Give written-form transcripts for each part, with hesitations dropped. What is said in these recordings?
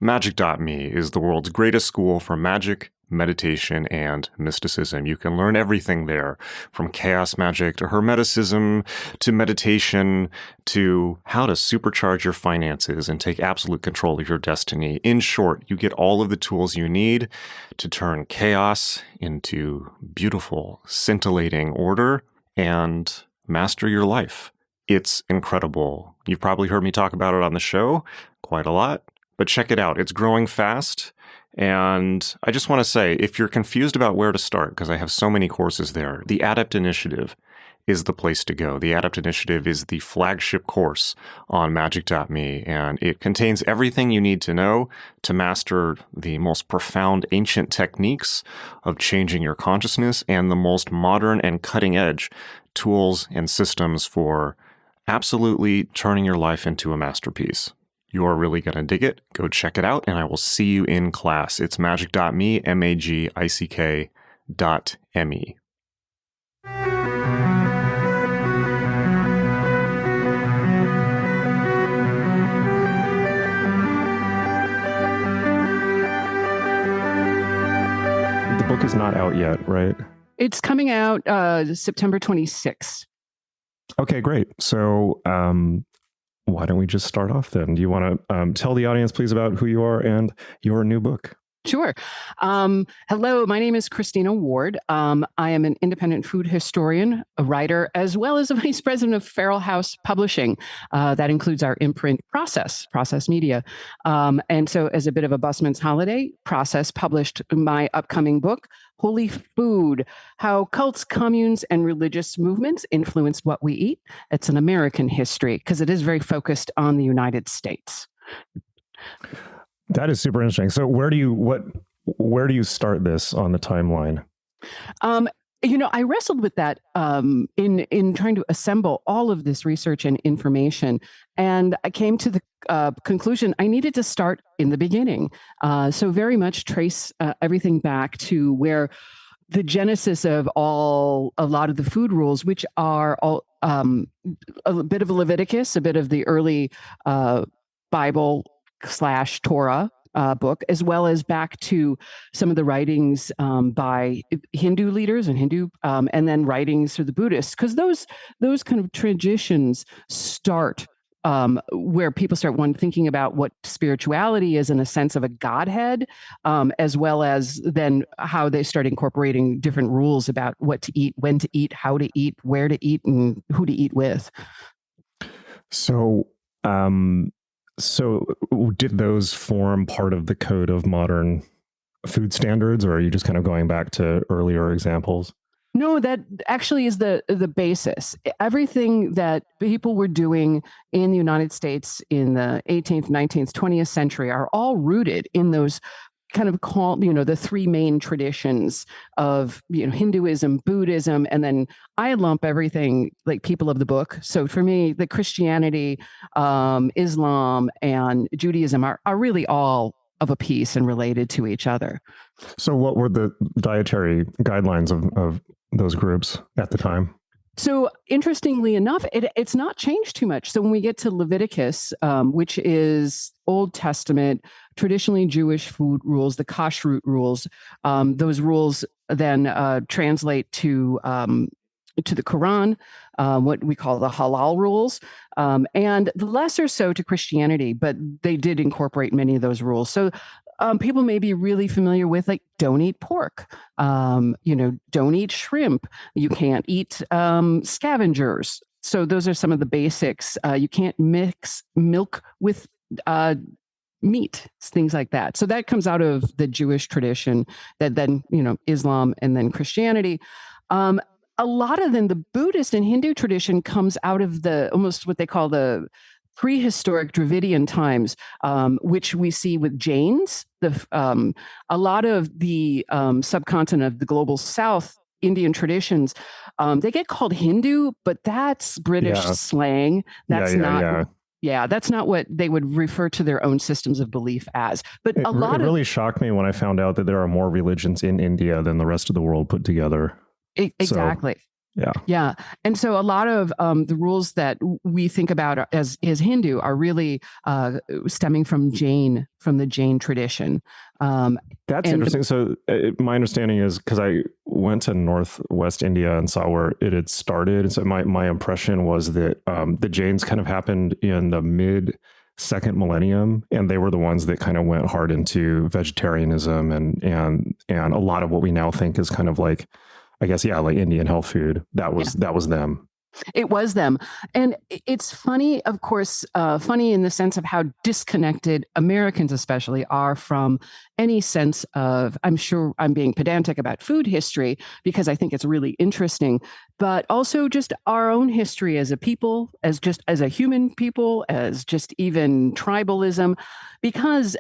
Magick.me is the world's greatest school for magic, meditation, and mysticism. You can learn everything there, from chaos magic to hermeticism to meditation to how to supercharge your finances and take absolute control of your destiny. In short, you get all of the tools you need to turn chaos into beautiful, scintillating order and master your life. It's incredible. You've probably heard me talk about it on the show quite a lot. But check it out. It's growing fast. And I just want to say, if you're confused about where to start, because I have so many courses there, the Adept Initiative is the place to go. The Adept Initiative is the flagship course on magick.me, and it contains everything you need to know to master the most profound ancient techniques of changing your consciousness and the most modern and cutting-edge tools and systems for absolutely turning your life into a masterpiece. You are really going to dig it. Go check it out, and I will see you in class. It's magick.me, magick.me. The book is not out yet, right? It's coming out September 26th. Okay, great. So why don't we just start off then? Do you want to tell the audience, please, about who you are and your new book? Sure. Hello, my name is Christina Ward. I am an independent food historian, a writer, as well as a vice president of Feral House Publishing. That includes our Imprint Process Media. And so as a bit of a busman's holiday, Process published my upcoming book, Holy Food, How Cults, Communes, and Religious Movements Influence What We Eat. It's an American history because it is very focused on the United States. That is super interesting. So where do you start this on the timeline? I wrestled with that in trying to assemble all of this research and information, and I came to the conclusion I needed to start in the beginning. So very much trace everything back to where the genesis of a lot of the food rules, which are all a bit of Leviticus, a bit of the early Bible/Torah book, as well as back to some of the writings by Hindu leaders and and then writings for the Buddhists, because those kind of traditions start where people start thinking about what spirituality is in a sense of a godhead, as well as then how they start incorporating different rules about what to eat, when to eat, how to eat, where to eat, and who to eat with. So did those form part of the code of modern food standards, or are you just kind of going back to earlier examples? No, that actually is the basis. Everything that people were doing in the United States in the 18th, 19th, 20th century are all rooted in those kind of the three main traditions of, Hinduism, Buddhism, and then I lump everything like people of the book. So for me, the Christianity, Islam, and Judaism are really all of a piece and related to each other. So what were the dietary guidelines of those groups at the time? So interestingly enough, it's not changed too much. So when we get to Leviticus, which is Old Testament, traditionally Jewish food rules, the kashrut rules, those rules then translate to the Quran, what we call the halal rules, and the lesser so to Christianity, but they did incorporate many of those rules. So people may be really familiar with, like, don't eat pork, don't eat shrimp. You can't eat scavengers. So those are some of the basics. You can't mix milk with meat, things like that. So that comes out of the Jewish tradition that then, Islam and then Christianity. A lot of then the Buddhist and Hindu tradition comes out of the almost what they call the prehistoric Dravidian times, which we see with Jains. A lot of the subcontinent of the global South, Indian traditions, they get called Hindu, but that's British slang. That's not. Yeah, that's not what they would refer to their own systems of belief as. But it really shocked me when I found out that there are more religions in India than the rest of the world put together. Exactly. Yeah. And so a lot of the rules that we think about as Hindu are really stemming from the Jain tradition. That's interesting. So my understanding is, because I went to Northwest India and saw where it had started. So my impression was that the Jains kind of happened in the mid second millennium, and they were the ones that kind of went hard into vegetarianism and a lot of what we now think is kind of like, I guess, like Indian health food. That was them. It was them. And it's funny, of course, funny in the sense of how disconnected Americans especially are from any sense of, I'm sure I'm being pedantic about food history because I think it's really interesting, but also just our own history as a people, as a human people, as just even tribalism, because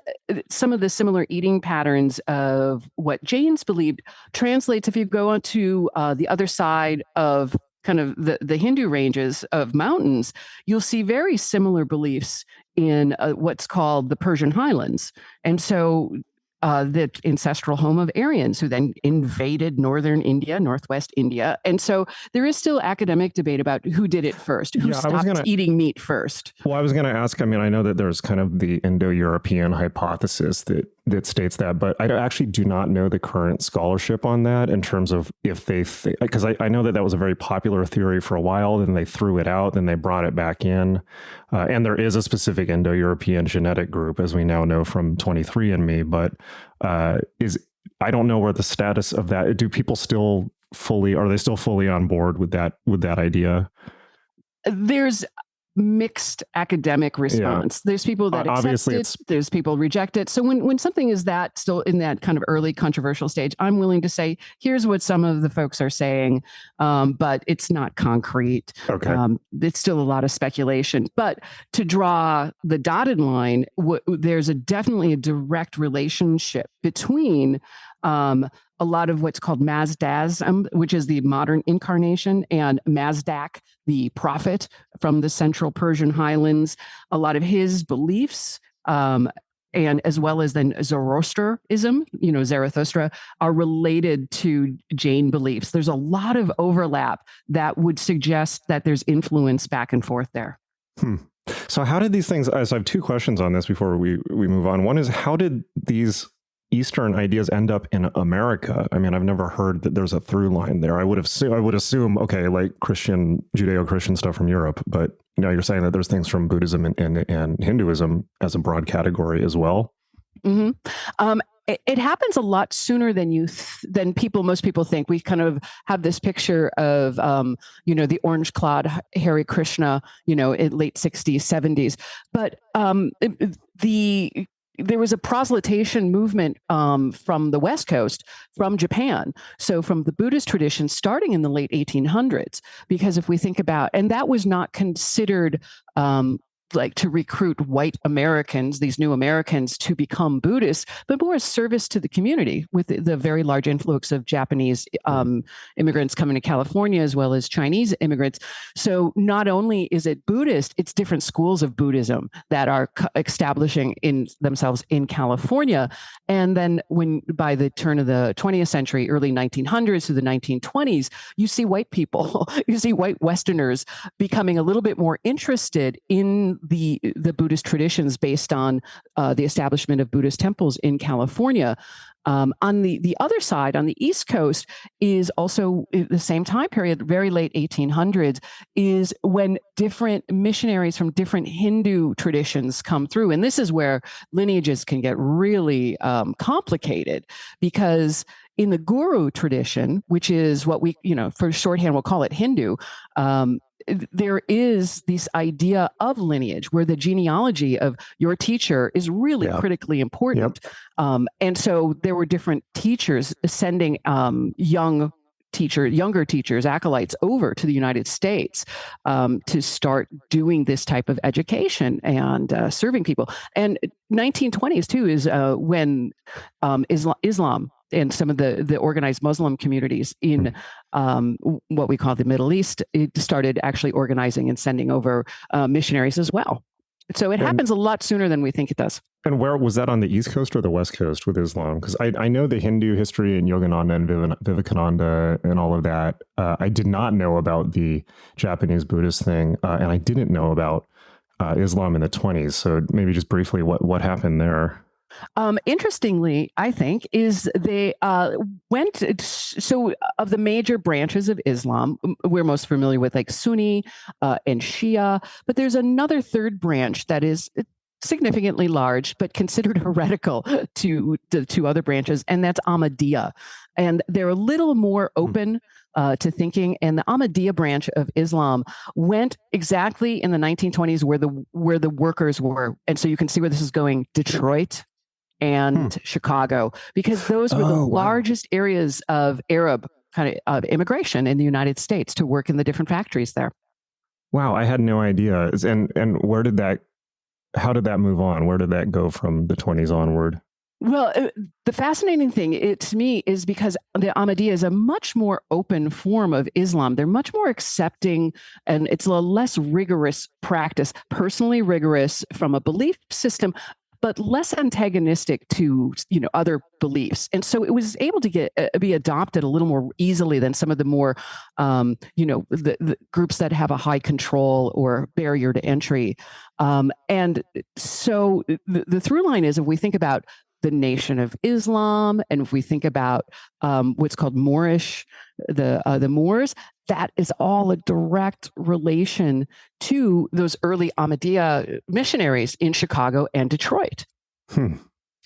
some of the similar eating patterns of what Jains believed translates if you go onto the other side of kind of the Hindu ranges of mountains, you'll see very similar beliefs in what's called the Persian highlands. And so the ancestral home of Aryans, who then invaded northern India, northwest India. And so there is still academic debate about who did it first, who stopped eating meat first. Well, I was going to ask, I mean, I know that there's kind of the Indo-European hypothesis that states that, but I actually do not know the current scholarship on that in terms of if they, because I know that was a very popular theory for a while, then they threw it out, then they brought it back in. And there is a specific Indo-European genetic group, as we now know from 23andMe, but I don't know where the status of that, do people still are they still fully on board with that idea? There's mixed academic response. There's people that accept it, there's people reject it. So when something is that still in that kind of early controversial stage, I'm willing to say, here's what some of the folks are saying, but it's not concrete. Okay. It's still a lot of speculation. But to draw the dotted line, there's definitely a direct relationship between a lot of what's called Mazdazm, which is the modern incarnation, and Mazdak, the prophet from the central Persian highlands. A lot of his beliefs, and as well as then Zoroastrianism, Zarathustra, are related to Jain beliefs. There's a lot of overlap that would suggest that there's influence back and forth there. So how did these things, so I have two questions on this before we move on. One is, how did these Eastern ideas end up in America? I mean, I've never heard that there's a through line there. I would assume, okay, like Judeo-Christian stuff from Europe, but you're saying that there's things from Buddhism and Hinduism as a broad category as well. Mm-hmm. It happens a lot sooner than most people think. We kind of have this picture of, the orange-clad Hare Krishna, in late 60s, 70s, but there was a proselytation movement from the West Coast, from Japan. So from the Buddhist tradition starting in the late 1800s, because if we think about, and that was not considered like to recruit white Americans, these new Americans, to become Buddhists, but more as service to the community with the very large influx of Japanese immigrants coming to California, as well as Chinese immigrants. So not only is it Buddhist, it's different schools of Buddhism that are establishing themselves in California. And then by the turn of the 20th century, early 1900s to the 1920s, you see white people, you see white Westerners becoming a little bit more interested in the Buddhist traditions based on the establishment of Buddhist temples in California. On the other side, on the East Coast, is also the same time period, very late 1800s, is when different missionaries from different Hindu traditions come through. And this is where lineages can get really complicated, because in the Guru tradition, which is what we, for shorthand, we'll call it Hindu, there is this idea of lineage where the genealogy of your teacher is really critically important. And so there were different teachers sending younger teachers, acolytes, over to the United States to start doing this type of education and serving people. And 1920s too is when Islam and some of the organized Muslim communities in what we call the Middle East, it started actually organizing and sending over missionaries as well. So it happens a lot sooner than we think it does. And where was that, on the East Coast or the West Coast with Islam? Because I know the Hindu history and Yogananda and Vivekananda and all of that. I did not know about the Japanese Buddhist thing, and I didn't know about Islam in the 20s. So maybe just briefly, what happened there? Interestingly, I think, is they so of the major branches of Islam, we're most familiar with like Sunni and Shia, but there's another third branch that is significantly large, but considered heretical to the two other branches, and that's Ahmadiyya. And they're a little more open to thinking. And the Ahmadiyya branch of Islam went exactly in the 1920s where the workers were. And so you can see where this is going: Detroit and Chicago, because those were the largest areas of Arab kind of immigration in the United States to work in the different factories there. Wow, I had no idea. And how did that move on? Where did that go from the 20s onward? Well, the fascinating thing to me is because the Ahmadiyya is a much more open form of Islam. They're much more accepting, and it's a less rigorous practice, personally rigorous from a belief system, but less antagonistic to other beliefs. And so it was able to be adopted a little more easily than some of the more the groups that have a high control or barrier to entry. And so the through line is, if we think about the Nation of Islam, and if we think about what's called Moorish, the Moors, that is all a direct relation to those early Ahmadiyya missionaries in Chicago and Detroit.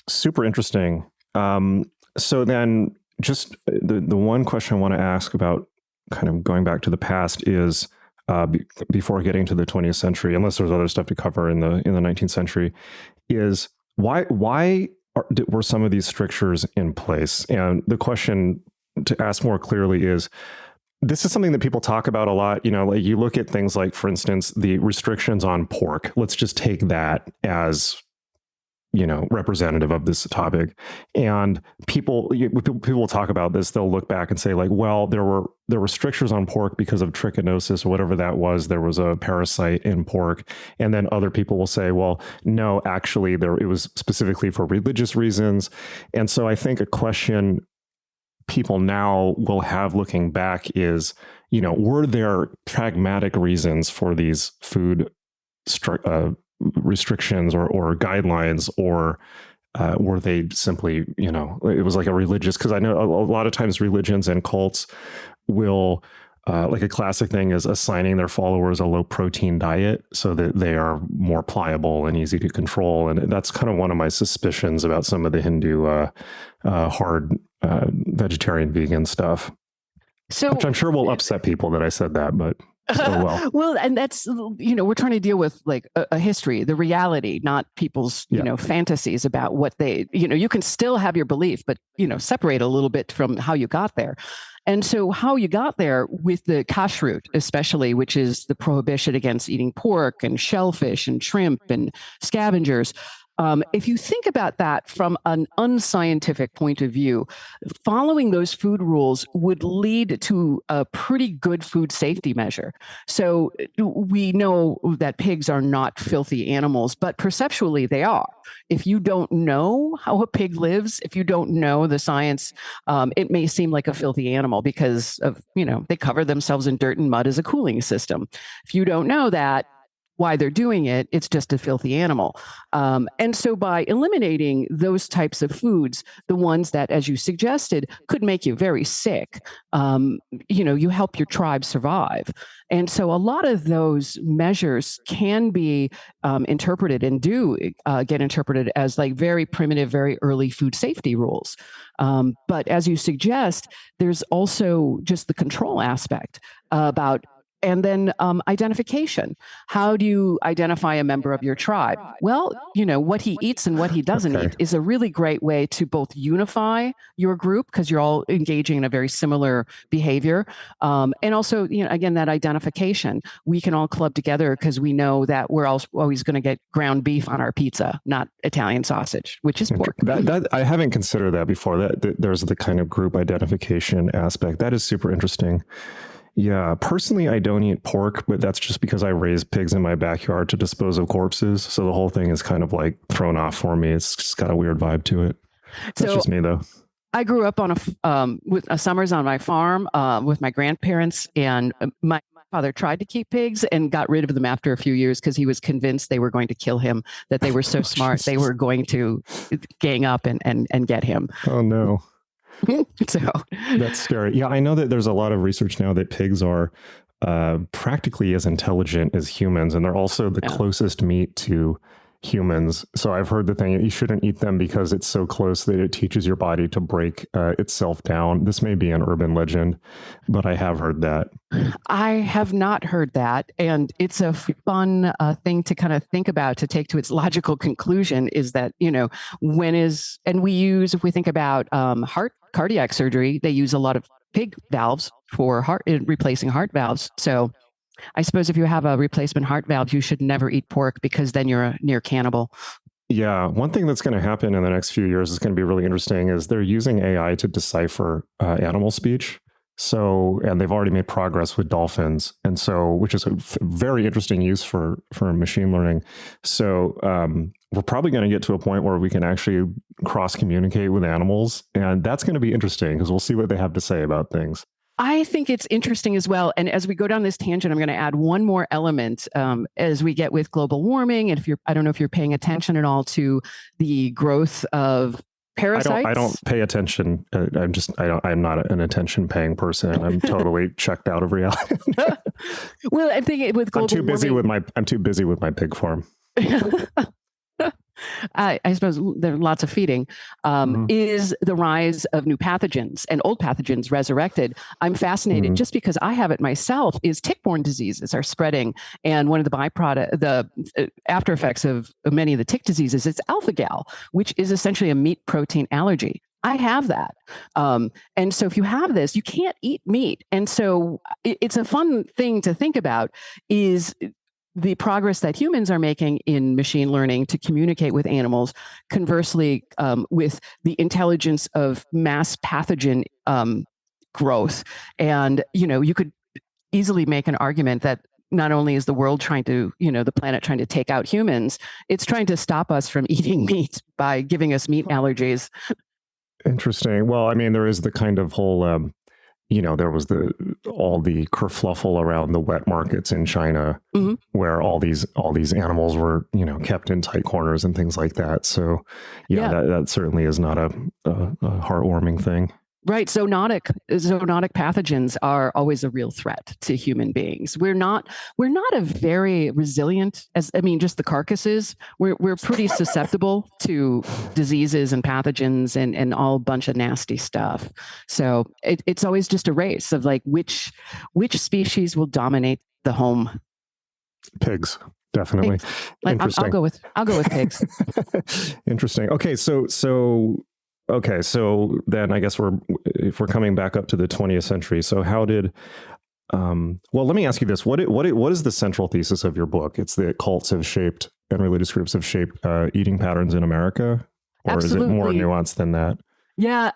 Super interesting. So then just the one question I want to ask about kind of going back to the past is, before getting to the 20th century, unless there's other stuff to cover in the 19th century, is why were some of these strictures in place? And the question to ask more clearly is, this is something that people talk about a lot. Like you look at things like, for instance, the restrictions on pork. Let's just take that as, representative of this topic. And people talk about this. They'll look back and say, like, well, there were strictures on pork because of trichinosis or whatever that was. There was a parasite in pork. And then other people will say, well, no, actually, it was specifically for religious reasons. And so I think a question people now will have looking back is, were there pragmatic reasons for these food restrictions or guidelines, or were they simply, it was like a religious, because I know a lot of times religions and cults will, like a classic thing is assigning their followers a low protein diet so that they are more pliable and easy to control. And that's kind of one of my suspicions about some of the Hindu hard vegetarian vegan stuff, which I'm sure will upset people that I said that, but oh well. Well, and that's, we're trying to deal with like a history, the reality, not people's, fantasies about what they, you can still have your belief, but, separate a little bit from how you got there. And so how you got there with the kashrut, especially, which is the prohibition against eating pork and shellfish and shrimp and scavengers. If you think about that from an unscientific point of view, following those food rules would lead to a pretty good food safety measure. So we know that pigs are not filthy animals, but perceptually they are. If you don't know how a pig lives, if you don't know the science, it may seem like a filthy animal because of, they cover themselves in dirt and mud as a cooling system. If you don't know that, why they're doing it, it's just a filthy animal. And so by eliminating those types of foods, the ones that, as you suggested, could make you very sick, you help your tribe survive. And so a lot of those measures can be interpreted and do get interpreted as like very primitive, very early food safety rules. But as you suggest, there's also just the control aspect about. And then identification. How do you identify a member of your tribe? Well, what he eats and what he doesn't eat is a really great way to both unify your group because you're all engaging in a very similar behavior. And also, again, that identification. We can all club together because we know that we're always going to get ground beef on our pizza, not Italian sausage, which is pork. That I haven't considered that before. That there's the kind of group identification aspect. That is super interesting. Yeah, personally, I don't eat pork, but that's just because I raise pigs in my backyard to dispose of corpses. So the whole thing is kind of like thrown off for me. It's just got a weird vibe to it. That's So just me, though. I grew up on with summers on my farm with my grandparents, and my father tried to keep pigs and got rid of them after a few years because he was convinced they were going to kill him, that they were so smart they were going to gang up and get him. Oh no. So that's scary. Yeah, I know that there's a lot of research now that pigs are practically as intelligent as humans, and they're also the closest meat to humans. So I've heard the thing, you shouldn't eat them because it's so close that it teaches your body to break itself down. This may be an urban legend, but I have heard that. I have not heard that. And it's a fun thing to kind of think about, to take to its logical conclusion, is that, and if we think about cardiac surgery, they use a lot of pig valves for replacing heart valves. So I suppose if you have a replacement heart valve, you should never eat pork, because then you're a near cannibal. Yeah. One thing that's going to happen in the next few years is going to be really interesting is they're using AI to decipher animal speech. So, and they've already made progress with dolphins. And so, which is a very interesting use for machine learning. So, we're probably going to get to a point where we can actually cross communicate with animals. And that's going to be interesting because we'll see what they have to say about things. I think it's interesting as well. And as we go down this tangent, I'm going to add one more element as we get with global warming. And I don't know if you're paying attention at all to the growth of parasites. I don't pay attention. I'm not an attention paying person. I'm totally checked out of reality. Well, I think with global I'm too busy with my pig farm. I suppose there are lots of feeding, is the rise of new pathogens and old pathogens resurrected. I'm fascinated just because I have it myself, is tick-borne diseases are spreading. And one of the after effects of many of the tick diseases, it's alpha-gal, which is essentially a meat protein allergy. I have that. And so if you have this, you can't eat meat. And so it's a fun thing to think about, is the progress that humans are making in machine learning to communicate with animals, conversely, with the intelligence of mass pathogen growth. And, you could easily make an argument that not only is the world trying to, the planet trying to take out humans, it's trying to stop us from eating meat by giving us meat allergies. Interesting. Well, I mean, there is the kind of whole... there was all the kerfluffle around the wet markets in China, where all these animals were, kept in tight corners and things like that. So, that certainly is not a heartwarming thing. Right. Zoonotic pathogens are always a real threat to human beings. We're not a very resilient, just the carcasses. We're pretty susceptible to diseases and pathogens and all bunch of nasty stuff. So it's always just a race of like which species will dominate the home. Pigs. Definitely. Pigs. Interesting. I'll go with pigs. Interesting. Okay, so then I guess if we're coming back up to the 20th century. So how did, let me ask you this. What is the central thesis of your book? It's that cults have shaped and religious groups have shaped eating patterns in America? Or Absolutely. Is it more nuanced than that? Yeah,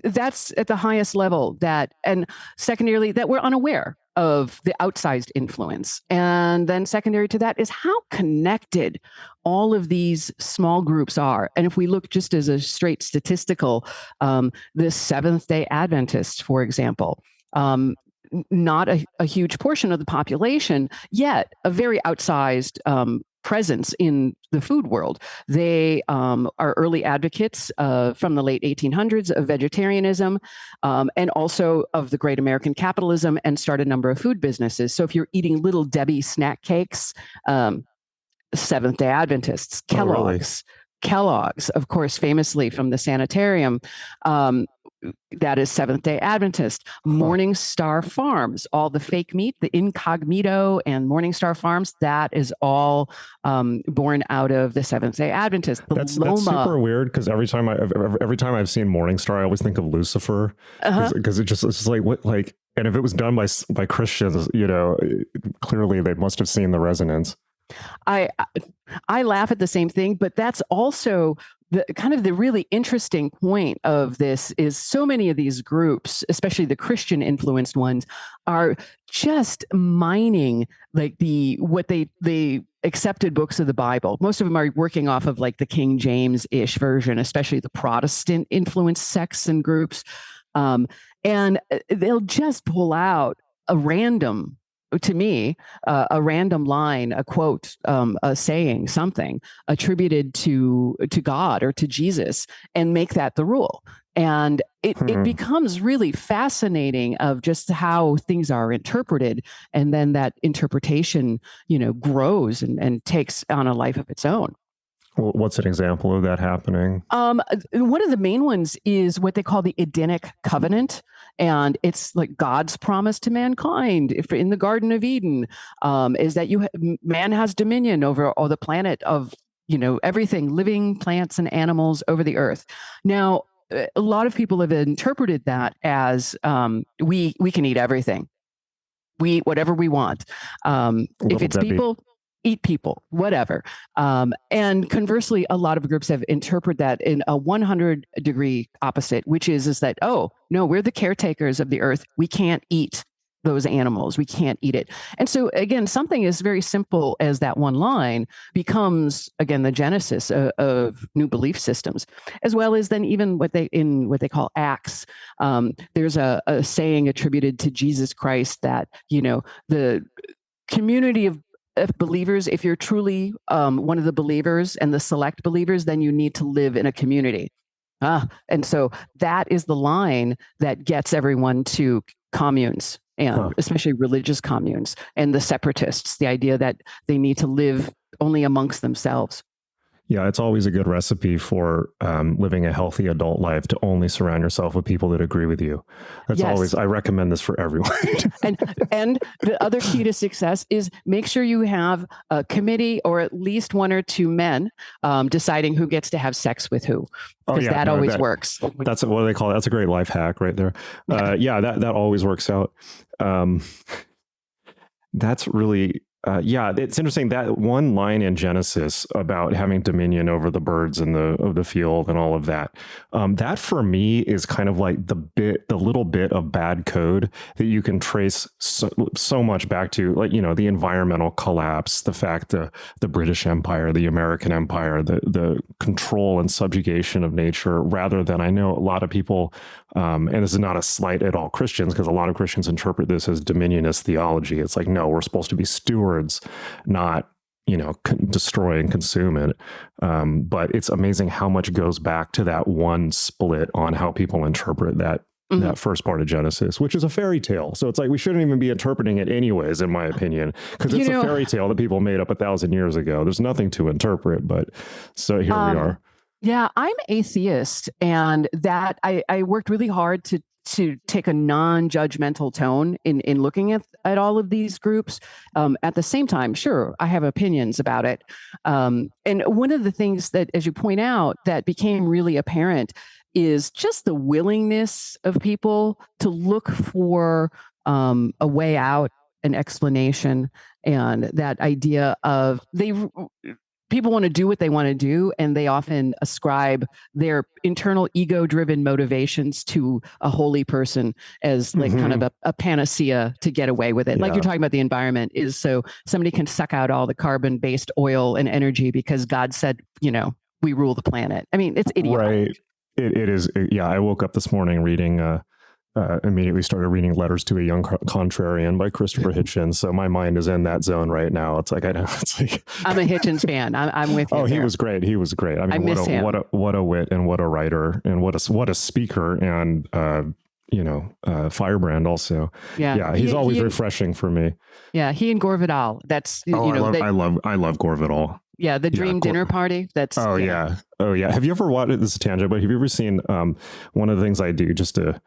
that's at the highest level, and secondarily, that we're unaware of the outsized influence. And then secondary to that is how connected all of these small groups are. And if we look just as a straight statistical, the Seventh-day Adventists, for example, not a huge portion of the population, yet a very outsized presence in the food world. They are early advocates from the late 1800s of vegetarianism and also of the great American capitalism, and start a number of food businesses. So if you're eating Little Debbie snack cakes, Seventh-day Adventists, Kellogg's, of course, famously from the sanitarium, that is Seventh-day Adventist. Morning Star Farms, all the fake meat, the Incognito and Morning Star Farms, that is all born out of the Seventh-day Adventist. That's super weird, because every time I've seen Morning Star, I always think of Lucifer, because it's just like what, and if it was done by Christians, clearly they must have seen the resonance. I I laugh at the same thing, but that's also the kind of the really interesting point of this is so many of these groups, especially the Christian influenced ones, are just mining like what they accepted books of the Bible. Most of them are working off of like the King James-ish version, especially the Protestant influenced sects and groups. And they'll just pull out a random, to me, a random line, a quote, a saying, something attributed to God or to Jesus, and make that the rule. And it becomes really fascinating of just how things are interpreted, and then that interpretation, grows and takes on a life of its own. Well, what's an example of that happening? One of the main ones is what they call the Edenic covenant. And it's like God's promise to mankind if in the Garden of Eden, is that man has dominion over all the planet of, everything, living plants and animals over the earth. Now, a lot of people have interpreted that as we can eat everything. We eat whatever we want. If it's people, eat people, whatever. And conversely, a lot of groups have interpreted that in a 100-degree opposite, which is that, oh, no, we're the caretakers of the earth. We can't eat those animals. We can't eat it. And so, again, something as very simple as that one line becomes, again, the genesis of new belief systems, as well as then even what they call Acts. There's a saying attributed to Jesus Christ that, the community of believers, if you're truly one of the believers and the select believers, then you need to live in a community. And so that is the line that gets everyone to communes, and especially religious communes, and the separatists, the idea that they need to live only amongst themselves. Yeah, it's always a good recipe for living a healthy adult life to only surround yourself with people that agree with you. That's always, I recommend this for everyone. and the other key to success is make sure you have a committee or at least one or two men deciding who gets to have sex with who. Because that always works. That's what they call it. That's a great life hack right there. That always works out. That's really... it's interesting that one line in Genesis about having dominion over the birds and of the field and all of that. That for me is kind of like the little bit of bad code that you can trace so much back to, like, the environmental collapse, the fact the British Empire, the American Empire, the control and subjugation of nature, rather than, I know a lot of people, and this is not a slight at all Christians, because a lot of Christians interpret this as dominionist theology. It's like, no, we're supposed to be stewards, not destroy and consume it. But it's amazing how much goes back to that one split on how people interpret that first part of Genesis, which is a fairy tale. So it's like we shouldn't even be interpreting it anyways, in my opinion, because it's a fairy tale that people made up 1,000 years ago. There's nothing to interpret, but so here we are. Yeah, I'm atheist, and that I worked really hard to take a non-judgmental tone in looking at all of these groups. At the same time, sure, I have opinions about it. And one of the things that, as you point out, that became really apparent is just the willingness of people to look for a way out, an explanation, and that idea of people want to do what they want to do, and they often ascribe their internal ego-driven motivations to a holy person as like kind of a panacea to get away with it. Yeah. Like you're talking about the environment, is so somebody can suck out all the carbon-based oil and energy because God said, we rule the planet. I mean, it's idiotic. Right. It is. Yeah. I woke up this morning reading, immediately started reading Letters to a Young Contrarian by Christopher Hitchens. So my mind is in that zone right now. It's like, I'm a Hitchens fan. I'm with you. Oh, he was great. He was great. I mean, what a wit, and what a writer, and what a speaker, and firebrand also. Yeah. He's always refreshing for me. Yeah. He and Gore Vidal. That's, I love Gore Vidal. Yeah, the Dream Dinner Party. That's yeah. Have you ever watched, this is a tangent, but have you ever seen one of the things I do just to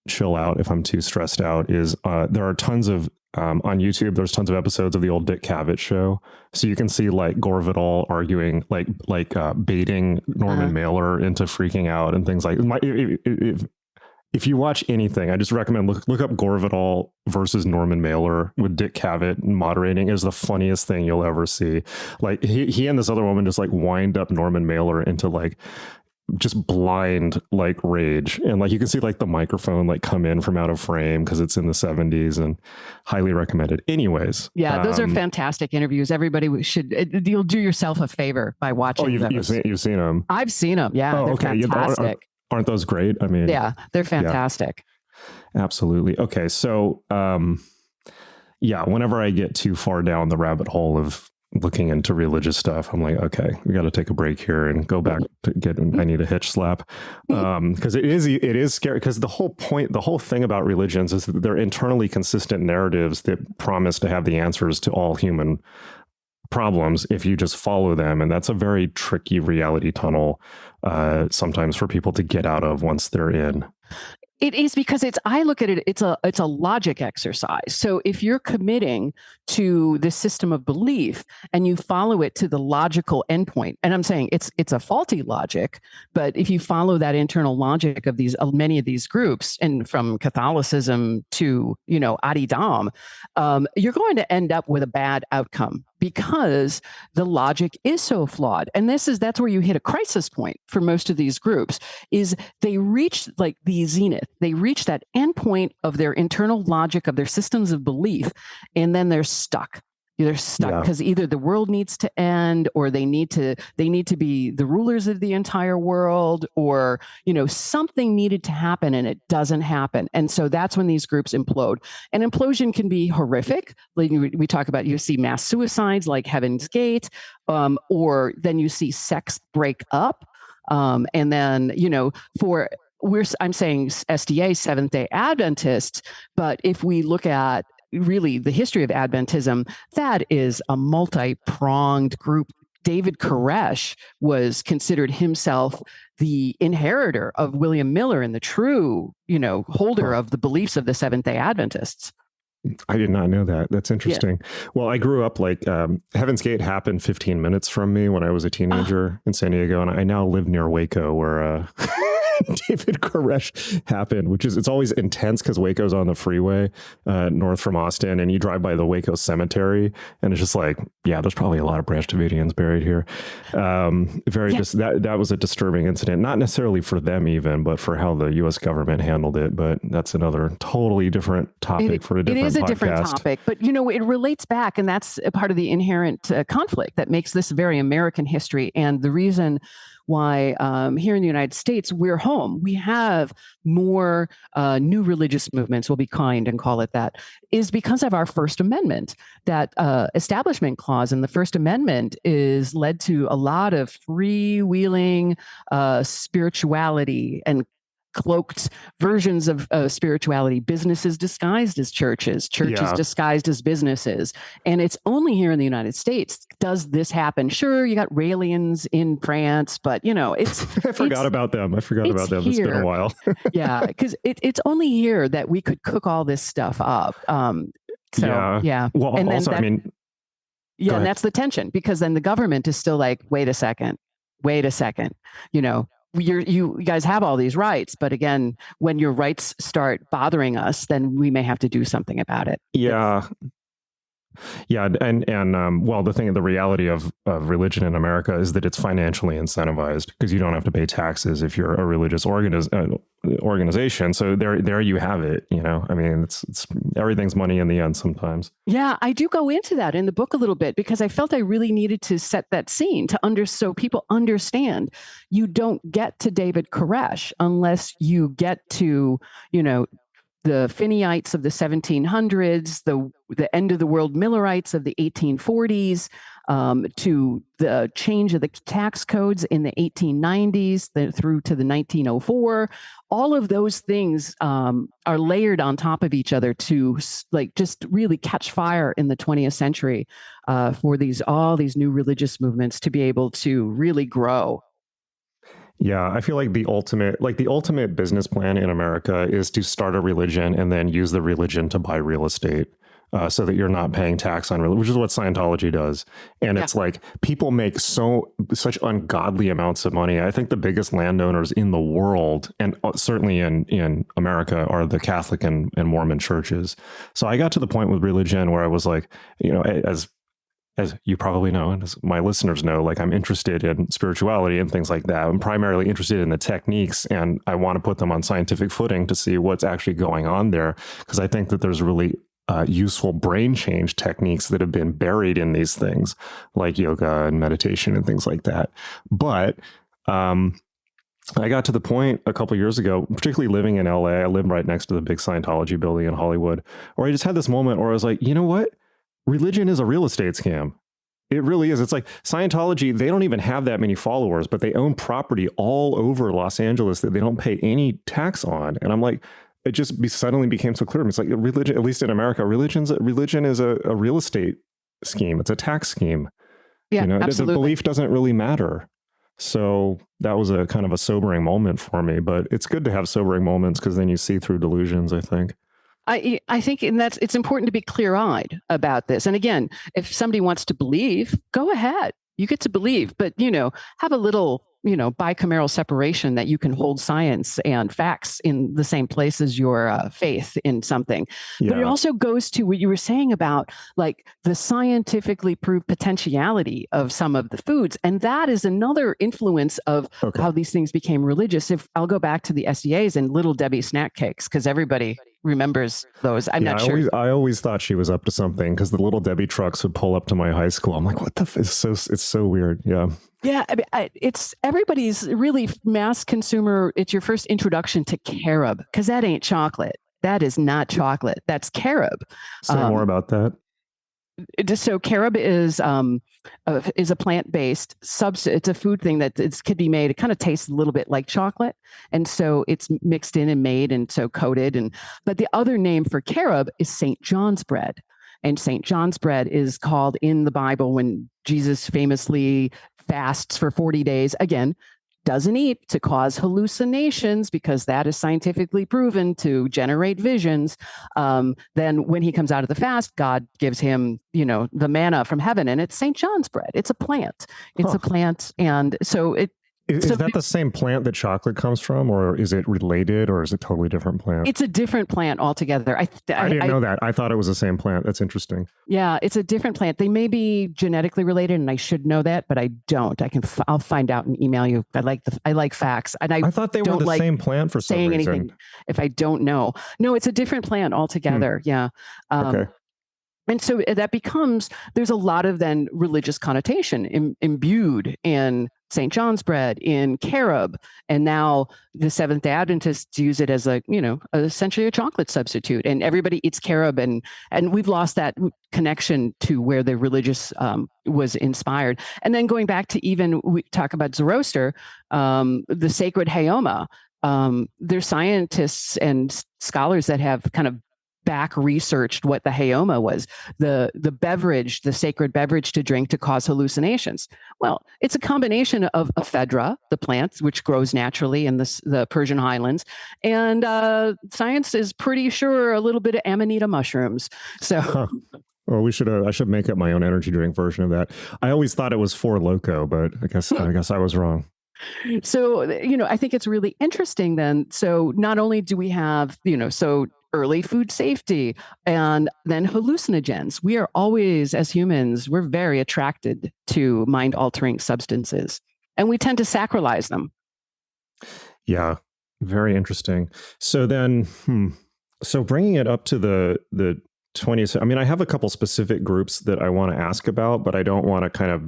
chill out if I'm too stressed out is there are tons of on YouTube, there's tons of episodes of the old Dick Cavett show, so you can see like Gore Vidal arguing, like baiting Norman Mailer into freaking out and things like. if you watch anything, I just recommend look up Gore Vidal versus Norman Mailer with Dick Cavett moderating. Is the funniest thing you'll ever see. Like he and this other woman just like wind up Norman Mailer into like just blind like rage, and like you can see like the microphone like come in from out of frame because it's in the 70s, and highly recommended. Anyways, yeah, those are fantastic interviews. Everybody should, you'll do yourself a favor by watching. Oh, you've seen them? I've seen them. Yeah, they're fantastic. Aren't those great? I mean, yeah, they're fantastic. Yeah, absolutely. Okay, so whenever I get too far down the rabbit hole of looking into religious stuff, I'm like, okay, we got to take a break here and go back to I need a hitch slap, because it is scary. Because the whole thing about religions is that they're internally consistent narratives that promise to have the answers to all human problems if you just follow them, and that's a very tricky reality tunnel sometimes for people to get out of once they're in. It is, because I look at it, it's a logic exercise. So if you're committing to this system of belief and you follow it to the logical endpoint, and I'm saying it's a faulty logic, but if you follow that internal logic of many of these groups, and from Catholicism to, Adidam, you're going to end up with a bad outcome, because the logic is so flawed. And that's where you hit a crisis point for most of these groups, is they reach like the zenith. They reach that end point of their internal logic, of their systems of belief, and then they're stuck. They're stuck because either the world needs to end, or they need to be the rulers of the entire world, or something needed to happen and it doesn't happen. And so that's when these groups implode. And implosion can be horrific. Like we talk about, you see mass suicides like Heaven's Gate, or then you see sects break up, and then I'm saying SDA, Seventh-day Adventists, but if we look at really the history of Adventism, that is a multi-pronged group. David Koresh was considered himself the inheritor of William Miller and the true, holder of the beliefs of the Seventh-day Adventists. I did not know that. That's interesting. Yeah. Well, I grew up like Heaven's Gate happened 15 minutes from me when I was a teenager in San Diego, and I now live near Waco, where David Koresh happened, it's always intense because Waco's on the freeway north from Austin, and you drive by the Waco Cemetery, and it's just like, there's probably a lot of Branch Davidians buried here. That was a disturbing incident, not necessarily for them even, but for how the U.S. government handled it. But that's another totally different topic for a different podcast. It is a different topic, but it relates back, and that's a part of the inherent conflict that makes this very American history, and the reason why here in the United States, we're home. We have more new religious movements, we'll be kind and call it that, is because of our First Amendment. That establishment clause in the First Amendment is led to a lot of freewheeling spirituality and cloaked versions of spirituality, businesses disguised as churches disguised as businesses. And it's only here in the United States does this happen. Sure, you got Raelians in France, but it's I forgot about them. It's been a while. Yeah, because it's only here that we could cook all this stuff up. Well, and also, and that's the tension, because then the government is still like, wait a second, you guys have all these rights, but again, when your rights start bothering us, then we may have to do something about it. The reality of religion in America is that it's financially incentivized, because you don't have to pay taxes if you're a religious organization. So there you have it. I mean, it's everything's money in the end sometimes. Yeah, I do go into that in the book a little bit, because I felt I really needed to set that scene so people understand. You don't get to David Koresh unless you get to, the Finneyite of the 1700s, the end of the world Millerites of the 1840s, to the change of the tax codes in the 1890s through to the 1904. All of those things are layered on top of each other to just really catch fire in the 20th century for all these new religious movements to be able to really grow. Yeah, I feel like the ultimate business plan in America is to start a religion and then use the religion to buy real estate. so that you're not paying tax on religion, which is what Scientology does. And it's like people make such ungodly amounts of money. I think the biggest landowners in the world, and certainly in America, are the Catholic and Mormon churches. So I got to the point with religion where I was like, as you probably know, and as my listeners know, like I'm interested in spirituality and things like that. I'm primarily interested in the techniques, and I want to put them on scientific footing to see what's actually going on there, because I think that there's really useful brain change techniques that have been buried in these things, like yoga and meditation and things like that. But I got to the point a couple of years ago, particularly living in LA. I live right next to the big Scientology building in Hollywood, where I just had this moment where I was like, you know what? Religion is a real estate scam. It really is. It's like Scientology, they don't even have that many followers, but they own property all over Los Angeles that they don't pay any tax on. And I'm like, it just suddenly became so clear to me. It's like religion, at least in America, religion is a real estate scheme. It's a tax scheme. Yeah, absolutely. The belief doesn't really matter. So that was a kind of a sobering moment for me, but it's good to have sobering moments because then you see through delusions, I think. I think it's important to be clear-eyed about this. And again, if somebody wants to believe, go ahead. You get to believe, but, have a little, bicameral separation that you can hold science and facts in the same place as your faith in something. Yeah. But it also goes to what you were saying about like the scientifically proved potentiality of some of the foods. And that is another influence of how these things became religious. If I'll go back to the SDAs and Little Debbie snack cakes, because everybody remembers those. I'm not sure. I always thought she was up to something because the Little Debbie trucks would pull up to my high school. I'm like, what the it's so weird. Yeah. Yeah. I mean, it's everybody's really mass consumer. It's your first introduction to carob, because that ain't chocolate. That is not chocolate. That's carob. Say more about that. So carob is a plant-based substance. It's a food thing that could be made. It kind of tastes a little bit like chocolate, and so it's mixed in and made and so coated. But the other name for carob is St. John's bread, and St. John's bread is called in the Bible when Jesus famously fasts for 40 days. Again, doesn't eat to cause hallucinations, because that is scientifically proven to generate visions. Then when he comes out of the fast, God gives him, the manna from heaven, and it's St. John's bread. It's a plant. It's a plant. And so Is that the same plant that chocolate comes from, or is it related, or is it a totally different plant? It's a different plant altogether. I didn't know that. I thought it was the same plant. That's interesting. Yeah, it's a different plant. They may be genetically related, and I should know that, but I don't. I'll find out and email you. I like facts, and I thought they were the same plant for some reason. Anything if I don't know. No, it's a different plant altogether. Yeah. Okay. And so that becomes, there's a lot of then religious connotation imbued in St. John's bread, in carob, and now the Seventh-day Adventists use it as essentially a chocolate substitute, and everybody eats carob, and we've lost that connection to where the religious was inspired. And then going back to even, we talk about Zoroaster, the sacred Hayoma, there's scientists and scholars that have kind of back researched what the Hayoma was, the beverage, the sacred beverage to drink to cause hallucinations. Well, it's a combination of ephedra, the plant, which grows naturally in the Persian highlands, and science is pretty sure a little bit of amanita mushrooms. So. Well, I should make up my own energy drink version of that. I always thought it was Four Loko, but I guess I was wrong. So, I think it's really interesting then. So not only do we have, early food safety and then hallucinogens, we are always, as humans, we're very attracted to mind-altering substances, and we tend to sacralize them. Yeah, very interesting. So then, so bringing it up to the 20th, I mean, I have a couple specific groups that I want to ask about, but I don't want to kind of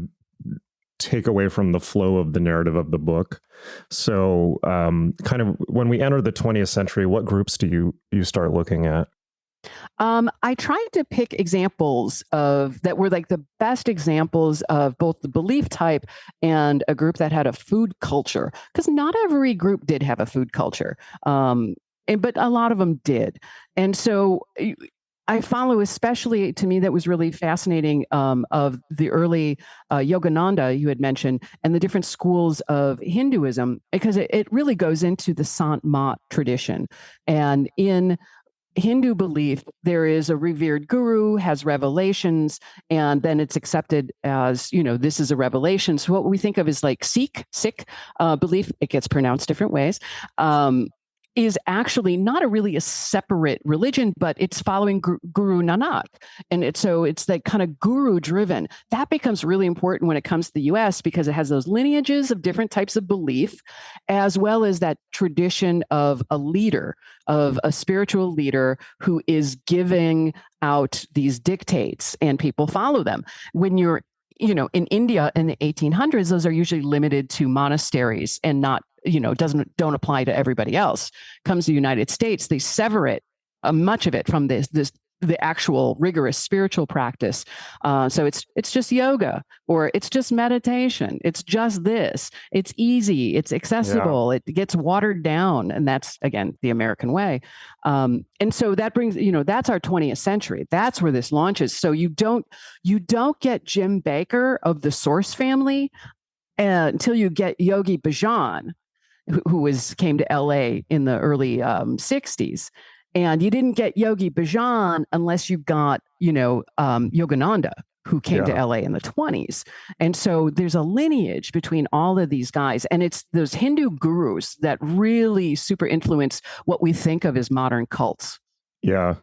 take away from the flow of the narrative of the book. So kind of when we enter the 20th century, what groups do you start looking at? I tried to pick examples that were like the best examples of both the belief type and a group that had a food culture, because not every group did have a food culture, but a lot of them did. And so I follow, especially to me, that was really fascinating, of the early Yogananda you had mentioned, and the different schools of Hinduism, because it really goes into the Sant Mat tradition. And in Hindu belief, there is a revered guru, has revelations, and then it's accepted as, this is a revelation. So what we think of is like Sikh belief, it gets pronounced different ways, is actually not really a separate religion, but it's following Guru Nanak. And it's like kind of guru driven. That becomes really important when it comes to the US because it has those lineages of different types of belief, as well as that tradition of a leader, of a spiritual leader who is giving out these dictates and people follow them. When you're in India in the 1800s, those are usually limited to monasteries and not, don't apply to everybody else. Comes to the United States, they sever it, much of it from the actual rigorous spiritual practice. So it's just yoga, or it's just meditation. It's just this. It's easy. It's accessible. Yeah. It gets watered down, and that's again the American way. And so that brings, that's our 20th century. That's where this launches. So you don't get Jim Baker of the Source family until you get Yogi Bhajan, who came to LA in the early 60s. And you didn't get Yogi Bhajan unless you got, Yogananda, who came to LA in the 20s. And so there's a lineage between all of these guys. And it's those Hindu gurus that really super influence what we think of as modern cults. Yeah,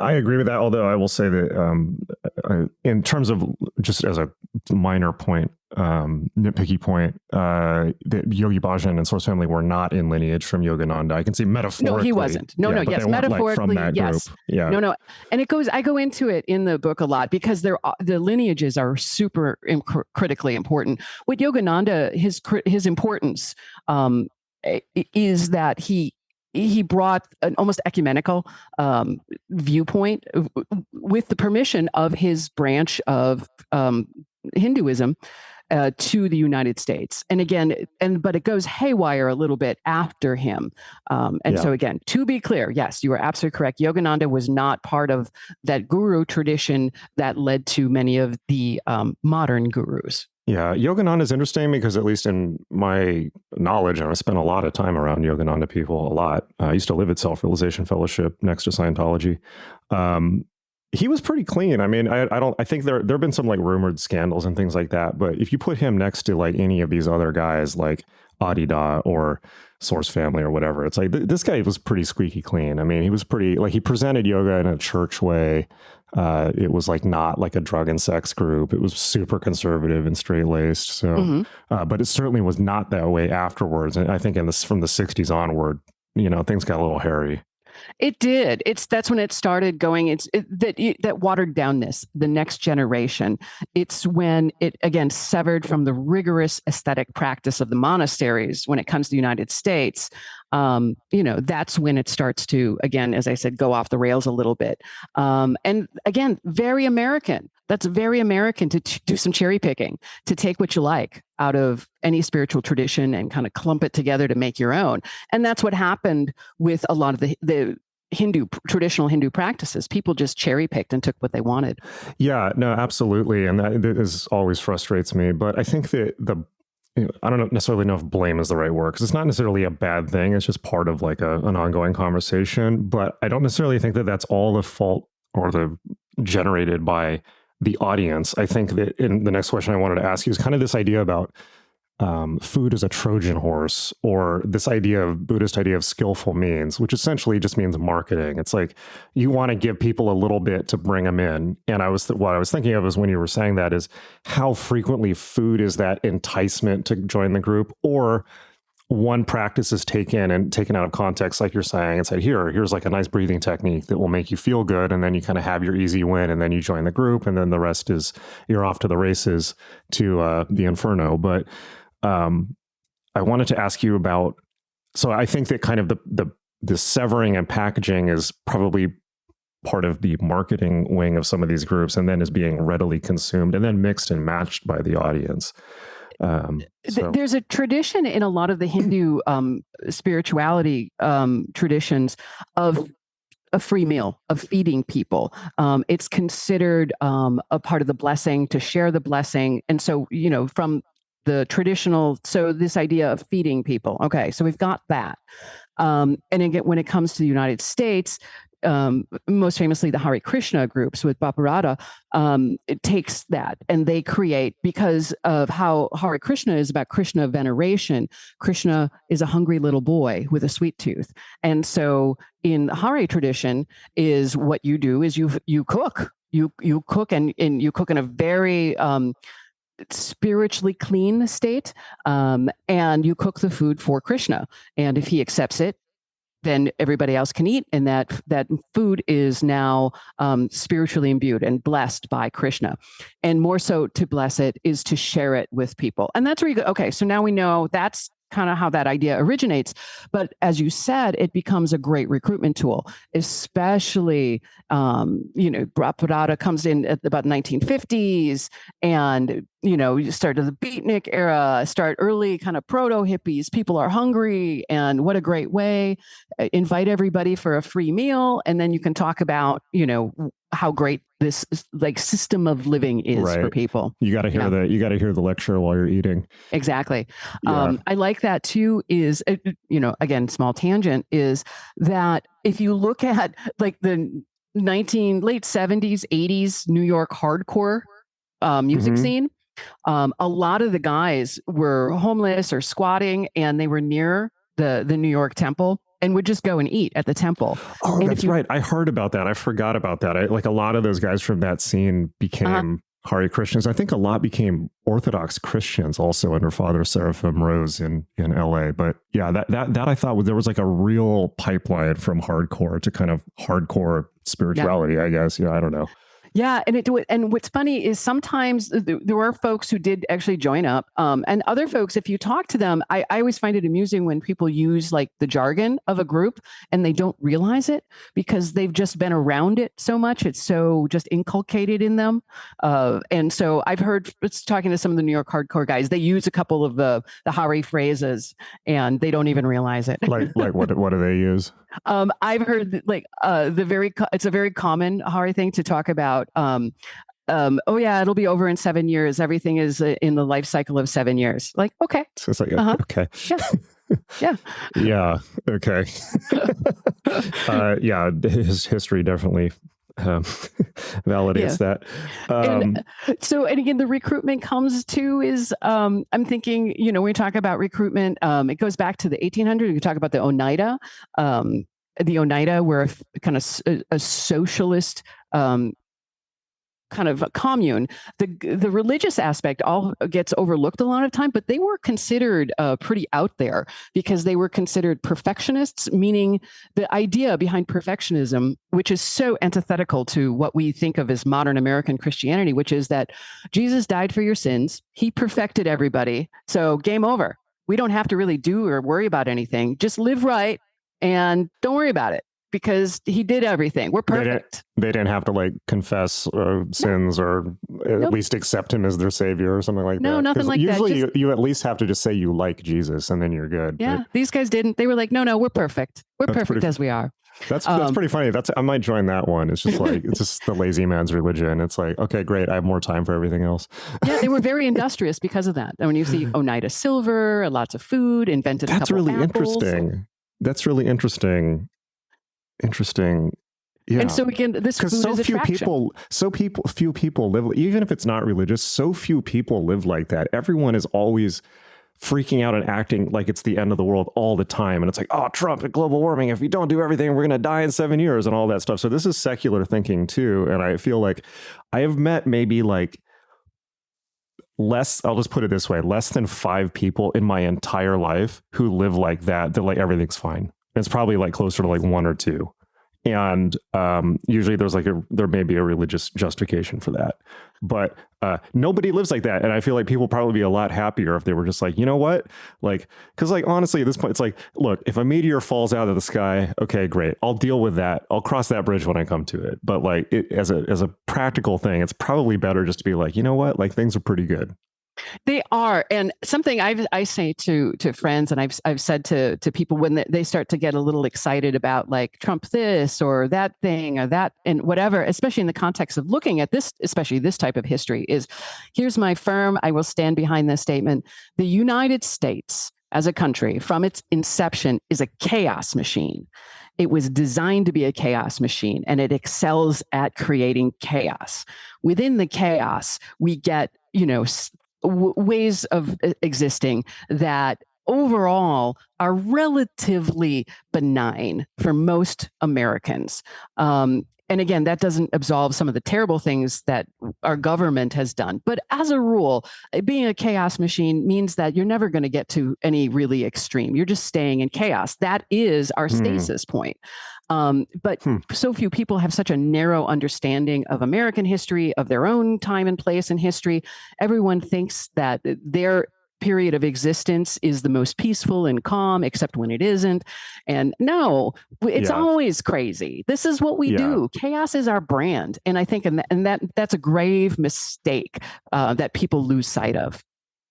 I agree with that. Although I will say that in terms of just as a minor point, nitpicky point, that Yogi Bhajan and Source family were not in lineage from Yogananda. I can see metaphorically. No, he wasn't. No, yes, metaphorically, yes. Group. Yeah. No. And I go into it in the book a lot because the lineages are super critically important. With Yogananda, his importance is that he brought an almost ecumenical viewpoint with the permission of his branch of Hinduism to the United States. And again, but it goes haywire a little bit after him. So again, to be clear, yes, you are absolutely correct. Yogananda was not part of that guru tradition that led to many of the modern gurus. Yeah, Yogananda is interesting because at least in my knowledge, and I spent a lot of time around Yogananda people, a lot. I used to live at Self-Realization Fellowship next to Scientology. He was pretty clean. I mean, I think there have been some like rumored scandals and things like that. But if you put him next to like any of these other guys like Adida or Source family or whatever, it's like this guy was pretty squeaky clean. I mean, he was pretty like he presented yoga in a church way. It was like not like a drug and sex group. It was super conservative and straight laced. So, but it certainly was not that way afterwards. And I think from the 60s onward, things got a little hairy. It did. That's when it started going. That watered downness, the next generation. It's when it again severed from the rigorous aesthetic practice of the monasteries. When it comes to the United States, that's when it starts to again, as I said, go off the rails a little bit. And again, very American. That's very American to do some cherry picking, to take what you like out of any spiritual tradition and kind of clump it together to make your own. And that's what happened with a lot of the traditional Hindu practices. People just cherry picked and took what they wanted. Yeah, no, absolutely. And that always frustrates me. But I think that I don't necessarily know if blame is the right word because it's not necessarily a bad thing. It's just part of like an ongoing conversation. But I don't necessarily think that that's all the fault or the generated by the audience. I think that in the next question I wanted to ask you is kind of this idea about food as a Trojan horse, or this Buddhist idea of skillful means, which essentially just means marketing. It's like you want to give people a little bit to bring them in. And what I was thinking of is when you were saying that is how frequently food is that enticement to join the group, or one practice is taken out of context, like you're saying, and said, here's like a nice breathing technique that will make you feel good. And then you kind of have your easy win, and then you join the group, and then the rest is you're off to the races to the inferno. But I wanted to ask you about, so I think that kind of the severing and packaging is probably part of the marketing wing of some of these groups, and then is being readily consumed and then mixed and matched by the audience. There's a tradition in a lot of the Hindu spirituality traditions of a free meal, of feeding people. It's considered a part of the blessing, to share the blessing. And so, from the traditional, so this idea of feeding people. Okay, so we've got that. And again, when it comes to the United States, most famously the Hare Krishna groups with Bapparata, it takes that and they create, because of how Hare Krishna is about Krishna veneration. Krishna is a hungry little boy with a sweet tooth. And so in the Hare tradition is what you do is you cook. You cook and you cook in a very spiritually clean state, and you cook the food for Krishna. And if he accepts it, then everybody else can eat, and that food is now spiritually imbued and blessed by Krishna. And more so, to bless it is to share it with people. And that's where you go, okay, so now we know that's kind of how that idea originates. But as you said, it becomes a great recruitment tool, especially, Bapparata comes in at about 1950s, and, you start the beatnik era, start early kind of proto hippies. People are hungry, and what a great way. Invite everybody for a free meal, and then you can talk about, how great this system of living is for people. You got to hear you got to hear the lecture while you're eating. Exactly. Yeah. I like that too. Is again, small tangent, is that if you look at like the late 70s, 80s New York hardcore music scene, a lot of the guys were homeless or squatting, and they were near the New York temple, and would just go and eat at the temple. Oh, and that's right. I heard about that. I forgot about that. A lot of those guys from that scene became Hare Krishnas. I think a lot became Orthodox Christians also under Father Seraphim Rose in LA. But yeah, that I thought there was like a real pipeline from hardcore to kind of hardcore spirituality, I guess. I don't know. Yeah, and what's funny is sometimes there are folks who did actually join up, and other folks, if you talk to them, I always find it amusing when people use like the jargon of a group and they don't realize it because they've just been around it so much. It's so just inculcated in them, and so I've heard talking to some of the New York hardcore guys, they use a couple of the Hare phrases and they don't even realize it. Like what do they use? I've heard it's a very common Hare thing to talk about. Oh yeah, it'll be over in 7 years. Everything is in the life cycle of 7 years. Like, okay. So it's like, okay. Yeah. Yeah. Okay. Yeah. His history definitely validates that. And again, the recruitment comes to is, I'm thinking, when we talk about recruitment, it goes back to the 1800s. We talk about the Oneida. The Oneida were kind of a socialist kind of a commune. The religious aspect all gets overlooked a lot of time, but they were considered pretty out there because they were considered perfectionists, meaning the idea behind perfectionism, which is so antithetical to what we think of as modern American Christianity, which is that Jesus died for your sins. He perfected everybody. So game over. We don't have to really do or worry about anything. Just live right and don't worry about it. Because he did everything. We're perfect. They didn't have to sins or at least accept him as their savior or something like that. No, nothing like that. Usually you at least have to just say you like Jesus and then you're good. Yeah, right? These guys didn't. They were like, no, we're perfect. We're perfect as we are. That's pretty funny. I might join that one. It's just it's just the lazy man's religion. It's like, okay, great. I have more time for everything else. Yeah, they were very industrious because of that. And when you see Oneida silver, lots of food, invented a couple really apples. Interesting. That's really interesting. Yeah. And so again, this food is attraction. Few people live, even if it's not religious, so few people live like that. Everyone is always freaking out and acting like it's the end of the world all the time. And it's like, oh, Trump and global warming, if we don't do everything, we're going to die in 7 years and all that stuff. So this is secular thinking too. And I feel like I have met maybe I'll just put it this way, less than 5 people in my entire life who live like that. They're like, everything's fine. It's probably closer to 1 or 2. And usually there may be a religious justification for that. But nobody lives like that. And I feel like people probably be a lot happier if they were just you know what? Because honestly, at this point, it's look, if a meteor falls out of the sky, okay, great. I'll deal with that. I'll cross that bridge when I come to it. But as a practical thing, it's probably better just to be you know what? Things are pretty good. They are. And something I say to friends, and I've said to people when they start to get a little excited about Trump this or that thing or that and whatever, especially in the context of looking at this, especially this type of history, is here's my firm, I will stand behind this statement. The United States as a country from its inception is a chaos machine. It was designed to be a chaos machine, and it excels at creating chaos. Within the chaos, we get, ways of existing that overall are relatively benign for most Americans. And again, that doesn't absolve some of the terrible things that our government has done. But as a rule, being a chaos machine means that you're never going to get to any really extreme. You're just staying in chaos. That is our stasis point. But so few people have such a narrow understanding of American history, of their own time and place in history. Everyone thinks that their period of existence is the most peaceful and calm, except when it isn't. And no, it's always crazy. This is what we do. Chaos is our brand. And I think that's a grave mistake that people lose sight of.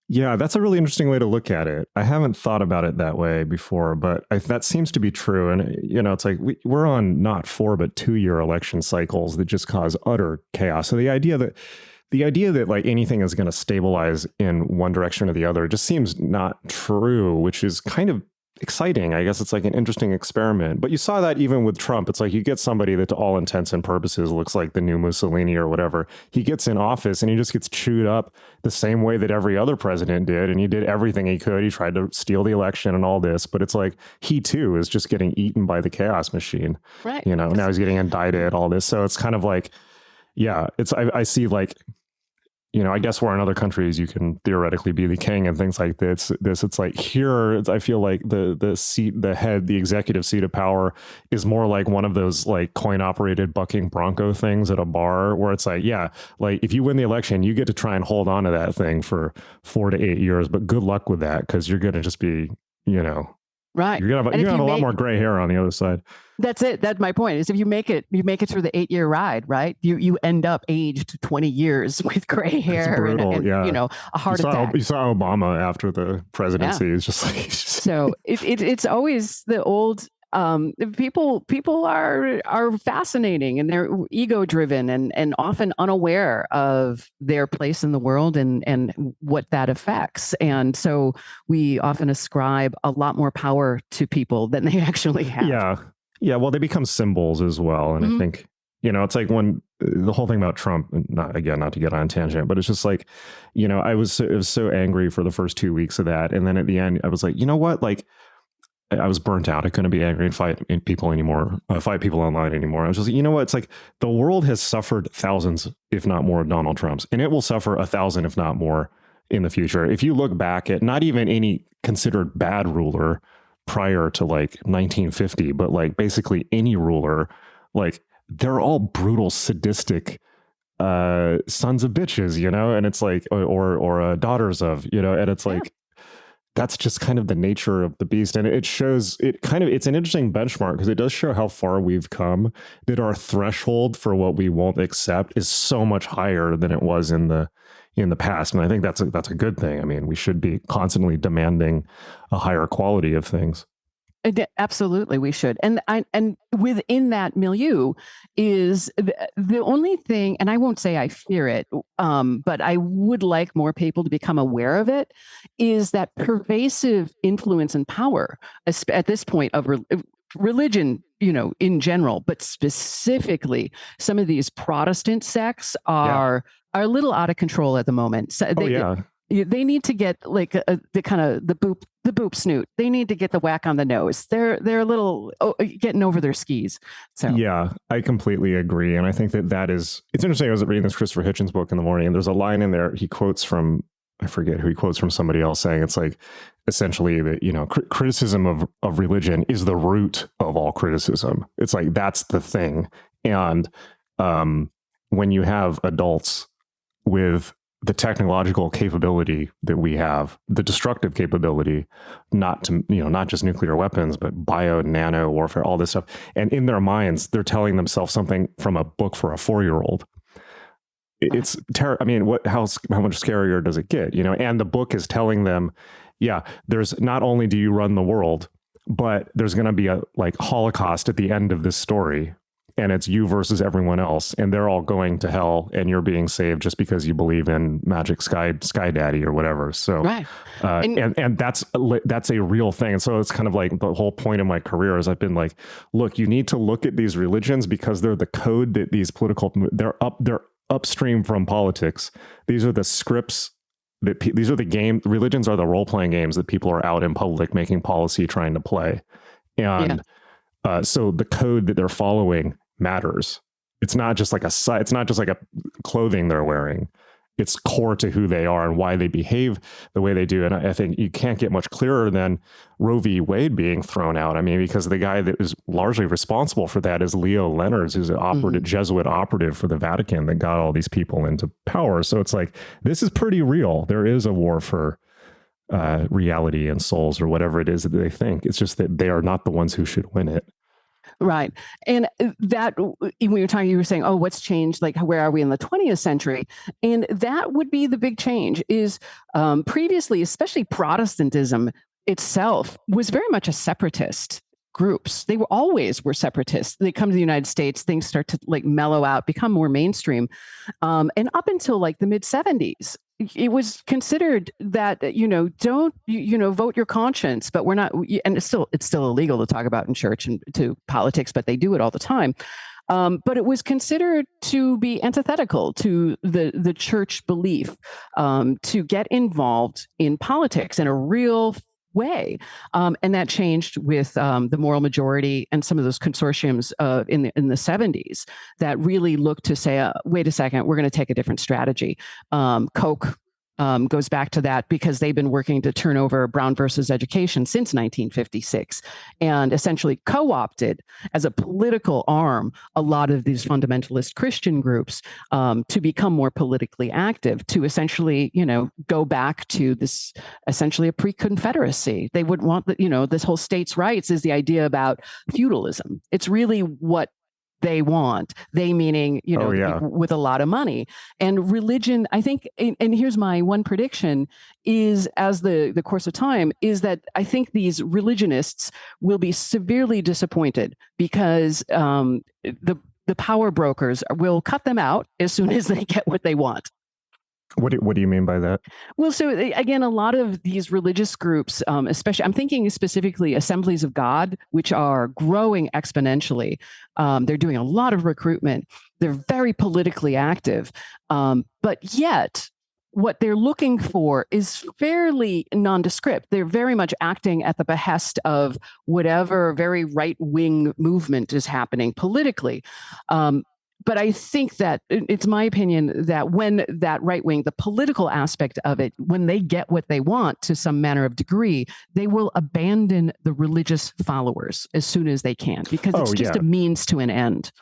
Yeah, that's a really interesting way to look at it. I haven't thought about it that way before, but that seems to be true. And, it's like we're on not 4, but 2-year election cycles that just cause utter chaos. So the idea that like anything is going to stabilize in one direction or the other just seems not true, which is kind of exciting. I guess it's like an interesting experiment. But you saw that even with Trump. It's like you get somebody that to all intents and purposes looks like the new Mussolini or whatever. He gets in office and he just gets chewed up the same way that every other president did. And he did everything he could. He tried to steal the election and all this. But it's like he too is just getting eaten by the chaos machine. Right. Now he's getting indicted, all this. So it's kind of like, I see like, I guess where in other countries you can theoretically be the king and things like this. It's like here, I feel like the executive seat of power is more like one of those like coin operated bucking bronco things at a bar where it's like, like if you win the election, you get to try and hold on to that thing for 4 to 8 years, but good luck with that because you're going to just be, right. You're gonna have a lot more gray hair on the other side. That's it. That's my point. Is if you make it through the 8-year ride, right? You end up aged 20 years with gray hair and a heart attack. You saw Obama after the presidency. It's just like so. It's always the old. People are fascinating and they're ego driven and often unaware of their place in the world and what that affects. And so we often ascribe a lot more power to people than they actually have. Yeah. Well, they become symbols as well. And I think, it's like when the whole thing about Trump, not to get on a tangent, but it's just like, I was so angry for the first 2 weeks of that. And then at the end, I was like, you know what? Like, I was burnt out. I couldn't be angry and fight people online anymore. I was just like, you know what? It's like the world has suffered thousands, if not more, Donald Trumps, and it will suffer 1,000, if not more, in the future. If you look back at not even any considered bad ruler prior to like 1950, but like basically any ruler, like they're all brutal, sadistic sons of bitches, and it's like, or daughters of, and it's like, that's just kind of the nature of the beast. And it shows it's an interesting benchmark because it does show how far we've come, that our threshold for what we won't accept is so much higher than it was in the past. And I think that's a good thing. I mean, we should be constantly demanding a higher quality of things. Absolutely, we should. And within that milieu is the only thing, and I won't say I fear it, but I would like more people to become aware of it, is that pervasive influence and power at this point of religion, in general, but specifically some of these Protestant sects are a little out of control at the moment. So they need to get like the kind of the boop snoot. They need to get the whack on the nose. They're a little getting over their skis. So yeah, I completely agree, and I think it's interesting. I was reading this Christopher Hitchens book in the morning, and there's a line in there he quotes from, I forget who he quotes from, somebody else saying it's like essentially that criticism of religion is the root of all criticism. It's like that's the thing, and when you have adults with the technological capability that we have, the destructive capability, not just nuclear weapons, but bio, nano warfare, all this stuff. And in their minds, they're telling themselves something from a book for a 4-year-old. It's I mean, how much scarier does it get? And the book is telling them, there's not only do you run the world, but there's going to be a like Holocaust at the end of this story. and it's you versus everyone else, and they're all going to hell, and you're being saved just because you believe in magic sky daddy or whatever. So, Right. And that's a real thing. And so it's kind of like the whole point of my career is I've been like, look, you need to look at these religions because they're the code that these they're upstream from politics. These are the scripts these are the game. Religions are the role playing games that people are out in public making policy, trying to play, and so the code that they're following matters. It's not just like it's not just like a clothing they're wearing. It's core to who they are and why they behave the way they do. And I think you can't get much clearer than Roe v. Wade being thrown out. I mean, because the guy that is largely responsible for that is Leo Leonards, who's an Jesuit operative for the Vatican that got all these people into power. So it's like, this is pretty real. There is a war for reality and souls, or whatever it is that they think. It's just that they are not the ones who should win it. Right. And that, when you were saying, oh, what's changed? Like, where are we in the 20th century? And that would be the big change is previously, especially Protestantism itself was very much a separatist groups. They were separatists. They come to the United States, things start to like mellow out, become more mainstream. And up until like the mid 70s, it was considered that, don't, vote your conscience, but we're not, and it's still illegal to talk about in church and to politics, but they do it all the time. But it was considered to be antithetical to the church belief, to get involved in politics in a real way. And that changed with the moral majority and some of those consortiums in the 70s that really looked to say, wait a second, we're going to take a different strategy. Koch goes back to that because they've been working to turn over Brown versus Education since 1956 and essentially co-opted as a political arm a lot of these fundamentalist Christian groups to become more politically active, to essentially, go back to this essentially a pre-Confederacy. They would want that, this whole states' rights is the idea about feudalism. It's really what they want. They meaning, people with a lot of money. And religion, I think, and here's my one prediction, is as the course of time, is that I think these religionists will be severely disappointed because the power brokers will cut them out as soon as they get what they want. What do you mean by that? Well, so again, a lot of these religious groups, especially, I'm thinking specifically Assemblies of God, which are growing exponentially. They're doing a lot of recruitment. They're very politically active. But yet, what they're looking for is fairly nondescript. They're very much acting at the behest of whatever very right-wing movement is happening politically. But I think that it's my opinion that when that right wing, the political aspect of it, when they get what they want to some manner of degree, they will abandon the religious followers as soon as they can, because it's just a means to an end.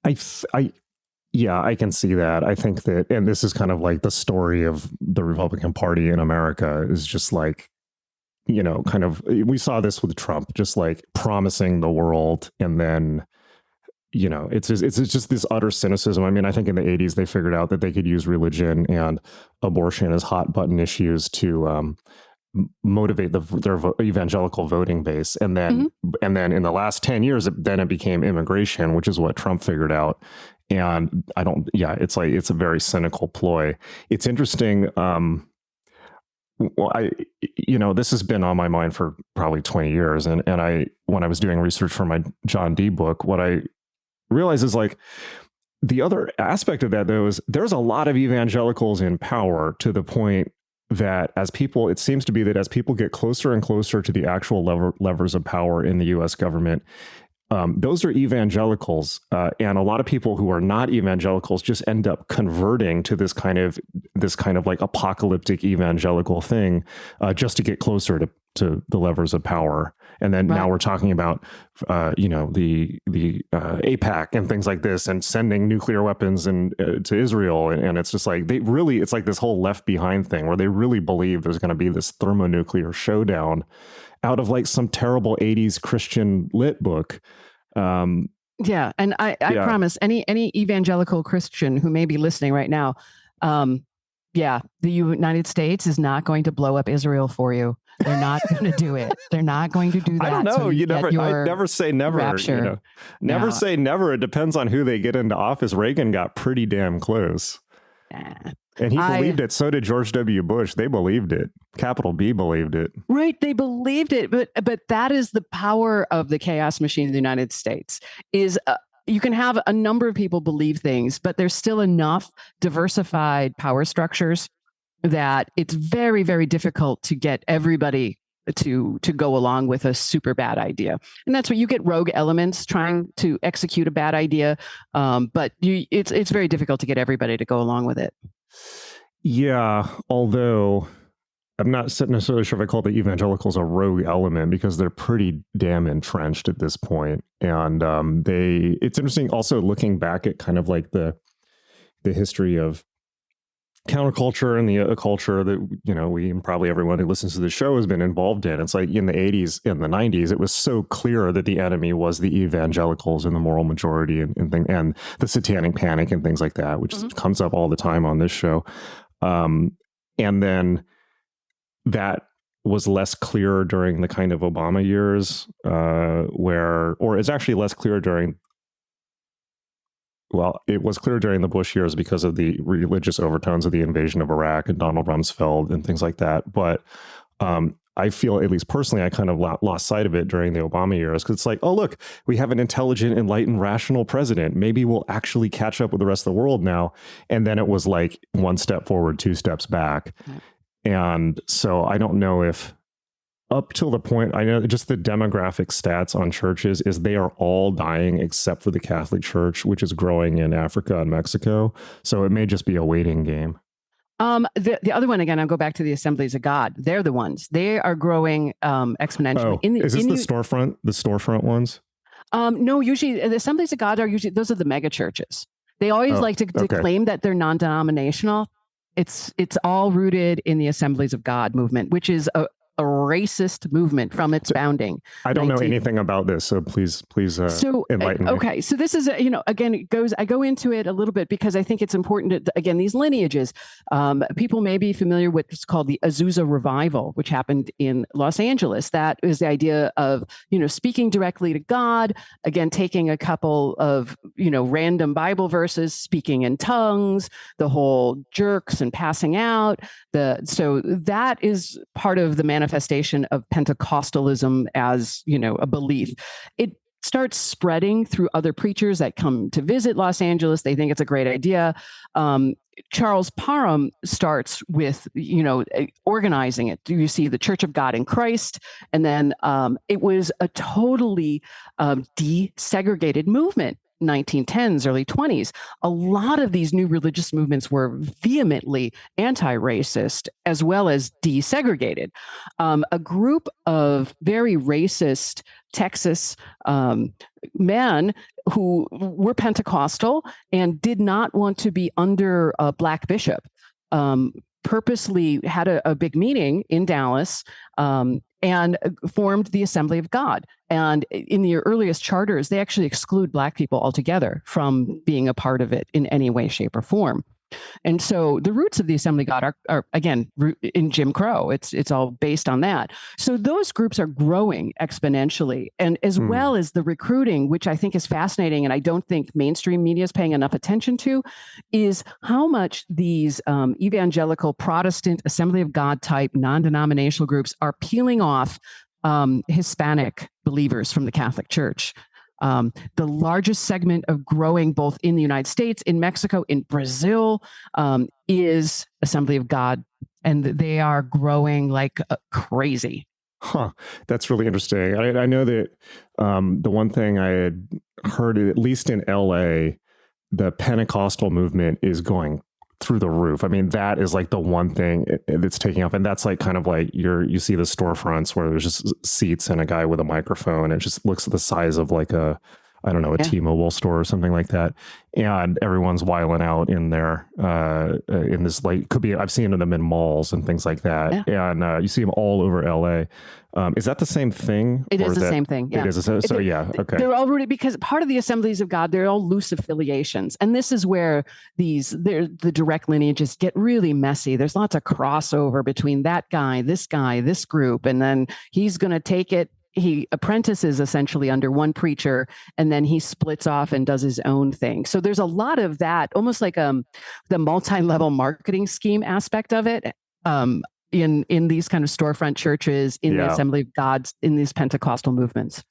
I can see that. I think that, and this is kind of like the story of the Republican Party in America is just like, kind of, we saw this with Trump, just like promising the world and then, it's just this utter cynicism. I mean, I think in the 80s, they figured out that they could use religion and abortion as hot button issues to motivate their evangelical voting base. And then in the last 10 years, then it became immigration, which is what Trump figured out. And it's a very cynical ploy. It's interesting. This has been on my mind for probably 20 years. And when I was doing research for my John Dee book, what I realize is like the other aspect of that, though, is there's a lot of evangelicals in power to the point that it seems to be that as people get closer and closer to the actual levers of power in the U.S. government, those are evangelicals, and a lot of people who are not evangelicals just end up converting to this kind of like apocalyptic evangelical thing, just to get closer to the levers of power. And then now we're talking about, the AIPAC and things like this, and sending nuclear weapons to Israel, and it's just like it's like this whole Left Behind thing where they really believe there's going to be this thermonuclear showdown out of like some terrible 80s Christian lit book. And I promise any evangelical Christian who may be listening right now, the United States is not going to blow up Israel for you. They're not going to do it. They're not going to do that. I don't know. So I never say never. rapture. Never say never. It depends on who they get into office. Reagan got pretty damn close. And he believed it. So did George W. Bush. They believed it. Capital B believed it. Right. They believed it. But that is the power of the chaos machine in the United States is you can have a number of people believe things, but there's still enough diversified power structures that it's very, very difficult to get everybody to go along with a super bad idea. And that's where you get rogue elements trying to execute a bad idea. But it's very difficult to get everybody to go along with it. Yeah, although I'm not necessarily sure if I call the evangelicals a rogue element because they're pretty damn entrenched at this point. And it's interesting also looking back at kind of like the history of counterculture and the culture that, we and probably everyone who listens to the show has been involved in. It's like in the 80s and the 90s, it was so clear that the enemy was the evangelicals and the moral majority and the satanic panic and things like that, which comes up all the time on this show. And then that was less clear during the kind of Obama years, or it's actually less clear it was clear during the Bush years because of the religious overtones of the invasion of Iraq and Donald Rumsfeld and things like that. But I feel, at least personally, I kind of lost sight of it during the Obama years because it's like, oh, look, we have an intelligent, enlightened, rational president. Maybe we'll actually catch up with the rest of the world now. And then it was like one step forward, two steps back. And so I don't know if up till the point, I know just the demographic stats on churches is they are all dying except for the Catholic Church, which is growing in Africa and Mexico. So it may just be a waiting game. The other one, again, I'll go back to the Assemblies of God. They're the ones. They are growing exponentially. Oh, is this the storefront ones? No, usually the Assemblies of God those are the mega churches. They always like to claim that they're non-denominational. It's all rooted in the Assemblies of God movement, which is a racist movement from its founding. I don't know anything about this, so please enlighten me. Okay, so this is again, I go into it a little bit because I think it's important. Again, these lineages, people may be familiar with what's called the Azusa Revival, which happened in Los Angeles. That is the idea of speaking directly to God. Again, taking a couple of random Bible verses, speaking in tongues, the whole jerks and passing out. So that is part of the manifestation of Pentecostalism as, a belief. It starts spreading through other preachers that come to visit Los Angeles. They think it's a great idea. Charles Parham starts with, organizing it. You see the Church of God in Christ. And then it was a totally desegregated movement. 1910s, early 20s, a lot of these new religious movements were vehemently anti-racist as well as desegregated. A group of very racist Texas men who were Pentecostal and did not want to be under a black bishop purposely had a big meeting in Dallas and formed the Assembly of God. And in the earliest charters, they actually exclude Black people altogether from being a part of it in any way, shape, or form. And so the roots of the Assembly of God are again, in Jim Crow. It's all based on that. So those groups are growing exponentially. And as well as the recruiting, which I think is fascinating, and I don't think mainstream media is paying enough attention to, is how much these evangelical Protestant Assembly of God type non-denominational groups are peeling off Hispanic believers from the Catholic Church. The largest segment of growing both in the United States, in Mexico, in Brazil, is Assembly of God, and they are growing like crazy. Huh. That's really interesting. I know that the one thing I had heard, at least in LA, the Pentecostal movement is going through the roof. I mean, that is like the one thing that's taking off. And that's like kind of like you see the storefronts where there's just seats and a guy with a microphone. It just looks the size of like a I don't know, a Yeah. T-Mobile store or something like that. And everyone's wiling out in there in this, like, could be, I've seen them in malls and things like that. Yeah. And you see them all over LA. Is that the same thing? It Or is the that, same thing. Yeah. It is. So yeah. Okay. They're already, because part of the Assemblies of God, they're all loose affiliations. And this is where the direct lineages get really messy. There's lots of crossover between that guy, this group. And then he's going to take it. He apprentices essentially under one preacher, and then he splits off and does his own thing. So there's a lot of that, almost like the multi-level marketing scheme aspect of it. In these kind of storefront churches, in the Assembly of God, in these Pentecostal movements.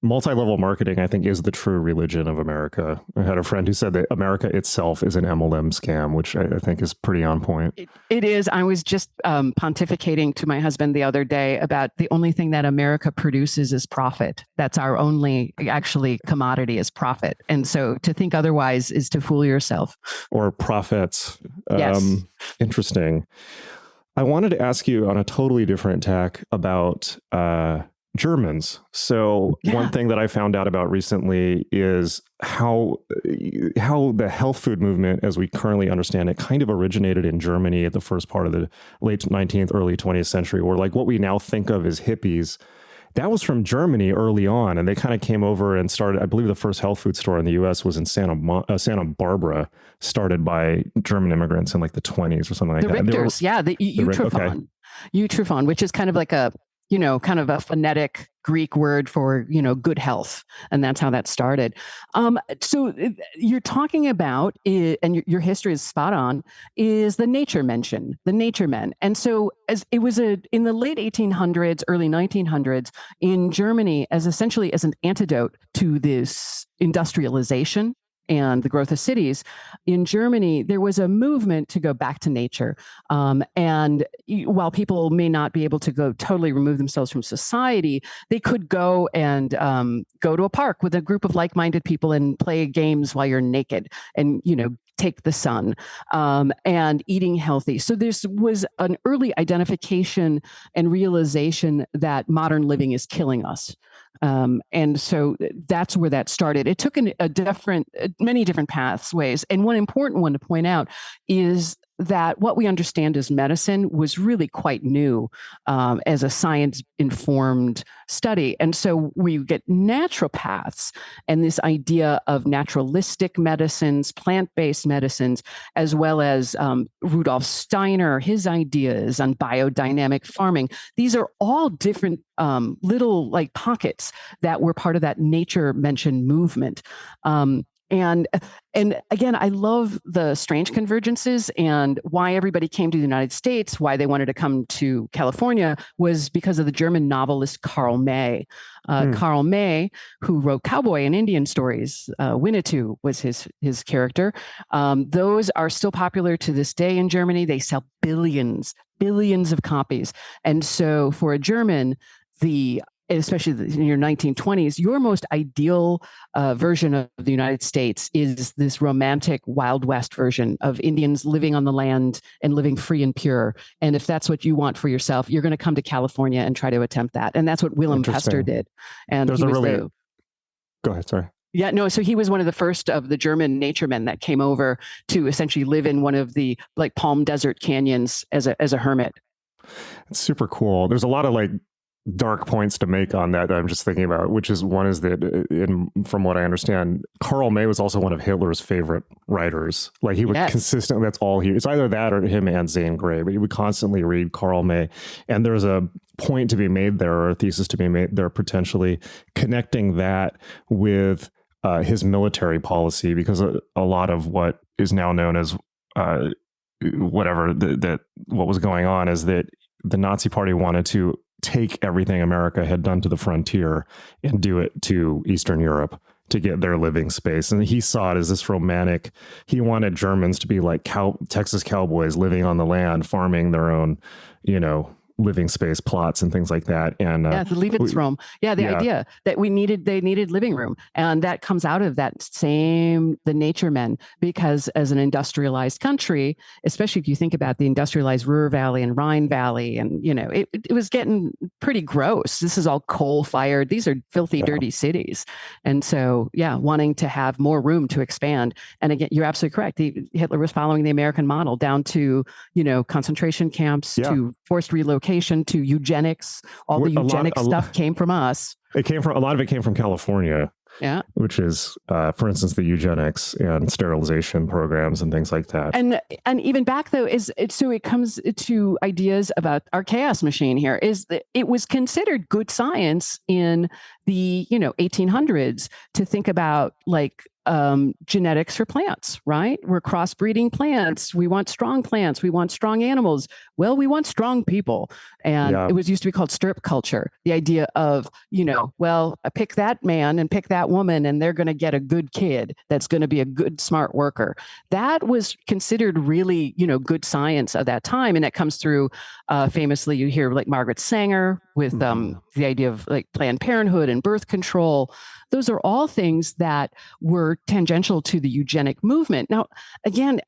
Multi-level marketing, I think, is the true religion of America. I had a friend who said that America itself is an MLM scam, which I think is pretty on point. It is. I was just pontificating to my husband the other day about the only thing that America produces is profit. That's our only actually commodity, is profit. And so to think otherwise is to fool yourself. Or profits. Yes. Interesting. I wanted to ask you on a totally different tack about Germans. So one thing that I found out about recently is how the health food movement, as we currently understand it, kind of originated in Germany at the first part of the late 19th, early 20th century, or like what we now think of as hippies. That was from Germany early on, and they kind of came over and started. I believe the first health food store in the U.S. was in Santa Barbara, started by German immigrants in like the 20s or something like that. The Richters, the Utrafon. Okay. Utrafon, which is kind of like a, kind of a phonetic Greek word for, good health. And that's how that started. So you're talking about, and your history is spot on, is the nature men. And so as it was in the late 1800s, early 1900s in Germany, as essentially as an antidote to this industrialization and the growth of cities, in Germany, there was a movement to go back to nature. And while people may not be able to go totally remove themselves from society, they could go and go to a park with a group of like-minded people and play games while you're naked and, take the sun, and eating healthy. So this was an early identification and realization that modern living is killing us. And so that's where that started. It took many different pathways. And one important one to point out is that what we understand as medicine was really quite new as a science-informed study. And so we get naturopaths and this idea of naturalistic medicines, plant-based medicines, as well as Rudolf Steiner, his ideas on biodynamic farming. These are all different little like pockets that were part of that nature mention movement. And again, I love the strange convergences, and why everybody came to the United States, why they wanted to come to California, was because of the German novelist Karl May. Karl May, who wrote cowboy and Indian stories, Winnetou was his character. Those are still popular to this day in Germany. They sell billions of copies. And so for a German, especially in your 1920s, your most ideal version of the United States is this romantic Wild West version of Indians living on the land and living free and pure. And if that's what you want for yourself, you're going to come to California and try to attempt that. And that's what Willem Pester did. And go ahead, sorry. Yeah, no. So he was one of the first of the German naturemen that came over to essentially live in one of the like Palm Desert canyons as a hermit. It's super cool. There's a lot of like dark points to make on that I'm just thinking about, which is one is that from what I understand, Karl May was also one of Hitler's favorite writers. Like he would consistently, that's all it's either that or him and Zane Grey, but he would constantly read Karl May. And there's a point to be made there, or a thesis to be made there, potentially connecting that with his military policy, because a lot of what is now known as what was going on is that the Nazi Party wanted to take everything America had done to the frontier and do it to Eastern Europe to get their living space. And he saw it as this romantic, he wanted Germans to be like Texas cowboys living on the land, farming their own, living space plots and things like that. And the Lebensraum. The idea that they needed living room. And that comes out of the nature men, because as an industrialized country, especially if you think about the industrialized Ruhr Valley and Rhine Valley, and, it was getting pretty gross. This is all coal fired. These are filthy, dirty cities. And so, wanting to have more room to expand. And again, you're absolutely correct. Hitler was following the American model down to, concentration camps, to forced relocation, to eugenics. All the eugenics stuff came from us. A lot of it came from California. Yeah. Which is, for instance, the eugenics and sterilization programs and things like that. And even back though, it comes to ideas about our chaos machine here, is that it was considered good science in the 1800s to think about genetics for plants, right? We're crossbreeding plants. We want strong plants. We want strong animals. Well, we want strong people. And it was used to be called stirrup culture. The idea of, I pick that man and pick that woman, and they're going to get a good kid that's going to be a good, smart worker. That was considered really, good science of that time. And that comes through, famously, you hear like Margaret Sanger with the idea of like Planned Parenthood and birth control. Those are all things that were tangential to the eugenic movement. Now, again,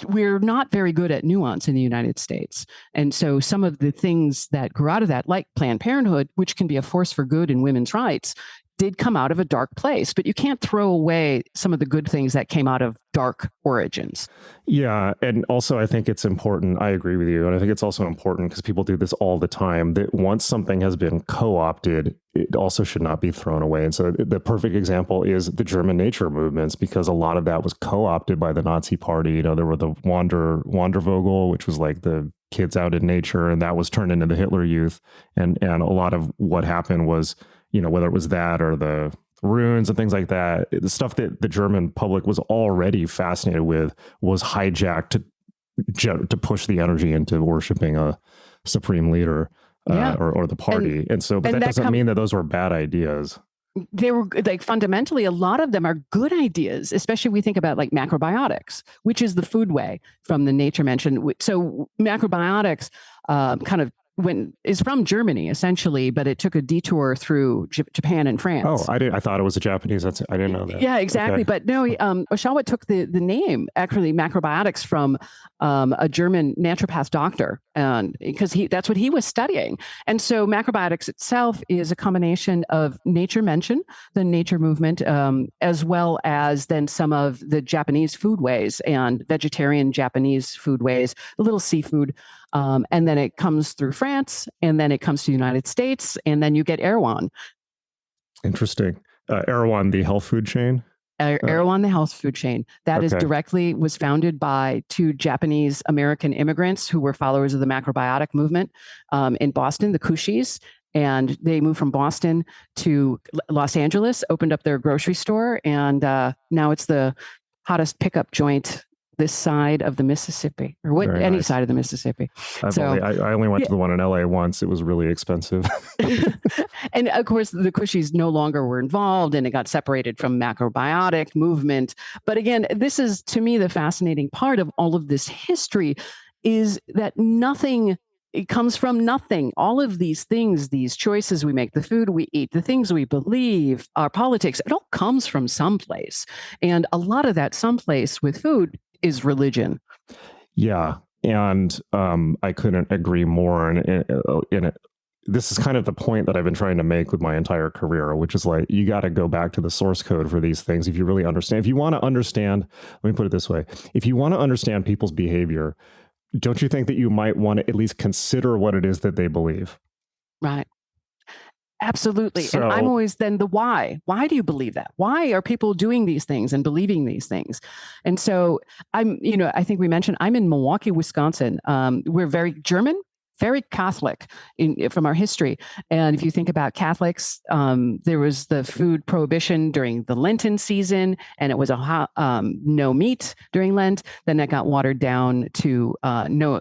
we're not very good at nuance in the United States. And so some of the things that grew out of that, like Planned Parenthood, which can be a force for good in women's rights, did come out of a dark place. But you can't throw away some of the good things that came out of dark origins. Yeah. And also, I think it's important. I agree with you. And I think it's also important, because people do this all the time, that once something has been co-opted, it also should not be thrown away. And so the perfect example is the German nature movements, because a lot of that was co-opted by the Nazi party. There were the Wandervogel, which was like the kids out in nature, and that was turned into the Hitler Youth. And a lot of what happened was, whether it was that or the runes and things like that, the stuff that the German public was already fascinated with was hijacked to push the energy into worshiping a supreme leader or the party. And so, but that doesn't mean that those were bad ideas. They were fundamentally, a lot of them are good ideas, especially we think about like macrobiotics, which is the food way from the nature mentioned. So macrobiotics is from Germany essentially, but it took a detour through Japan and France. Oh, I thought it was a Japanese. I didn't know that. Yeah, exactly. Okay. But no, Osawa took the name, actually, macrobiotics, from a German naturopath doctor, and because that's what he was studying. And so macrobiotics itself is a combination of nature mention, the nature movement, as well as then some of the Japanese food ways and vegetarian Japanese food ways, a little seafood. And then it comes through France, and then it comes to the United States, and then you get Erewhon. Interesting. Erewhon, the health food chain? Erewhon, the health food chain. That was founded by two Japanese American immigrants who were followers of the macrobiotic movement in Boston, the Cushis. And they moved from Boston to Los Angeles, opened up their grocery store, and now it's the hottest pickup joint this side of the Mississippi, or any side of the Mississippi. I only went to the one in LA once. It was really expensive. And of course, the Cushis no longer were involved, and it got separated from macrobiotic movement. But again, this is, to me, the fascinating part of all of this history, is that it comes from nothing. All of these things, these choices we make, the food we eat, the things we believe, our politics, it all comes from someplace. And a lot of that someplace with food is religion. Yeah. And I couldn't agree more. And this is kind of the point that I've been trying to make with my entire career, which is like, you got to go back to the source code for these things. If you really understand, if you want to understand, let me put it this way. If you want to understand people's behavior, don't you think that you might want to at least consider what it is that they believe? Right. Absolutely. And I'm always then the why. Why do you believe that? Why are people doing these things and believing these things? And so I think we mentioned I'm in Milwaukee, Wisconsin. We're very German, very Catholic from our history. And if you think about Catholics, there was the food prohibition during the Lenten season, and it was no meat during Lent. Then that got watered down to no,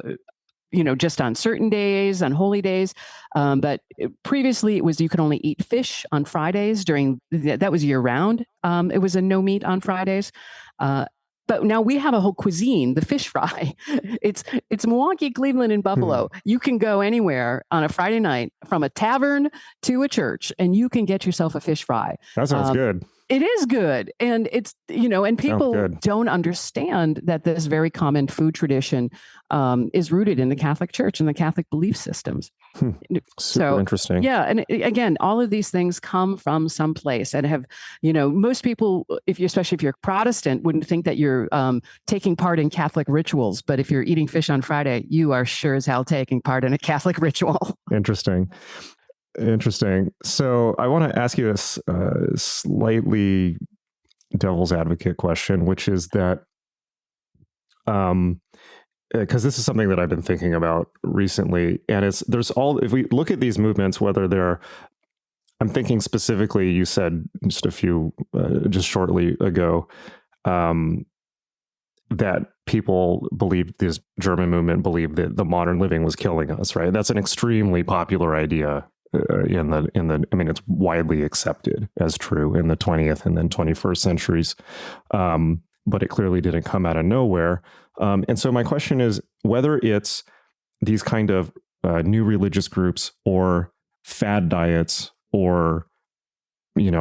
just on certain days, on holy days. But previously it was, you could only eat fish on Fridays that was year round. It was a no meat on Fridays. But now we have a whole cuisine, the fish fry. It's Milwaukee, Cleveland, and Buffalo. You can go anywhere on a Friday night from a tavern to a church, and you can get yourself a fish fry. That sounds good. It is good. And it's, and people don't understand that this very common food tradition is rooted in the Catholic Church and the Catholic belief systems. Super interesting. Yeah. And again, all of these things come from some place and have, most people, especially if you're Protestant, wouldn't think that you're taking part in Catholic rituals. But if you're eating fish on Friday, you are sure as hell taking part in a Catholic ritual. Interesting. So I want to ask you a slightly devil's advocate question, which is that, because this is something that I've been thinking about recently, and if we look at these movements, whether I'm thinking specifically, you said just shortly ago, that people believed, this German movement believed that the modern living was killing us, right? That's an extremely popular idea. It's widely accepted as true in the 20th and then 21st centuries, but it clearly didn't come out of nowhere. And so my question is whether it's these kind of new religious groups or fad diets or,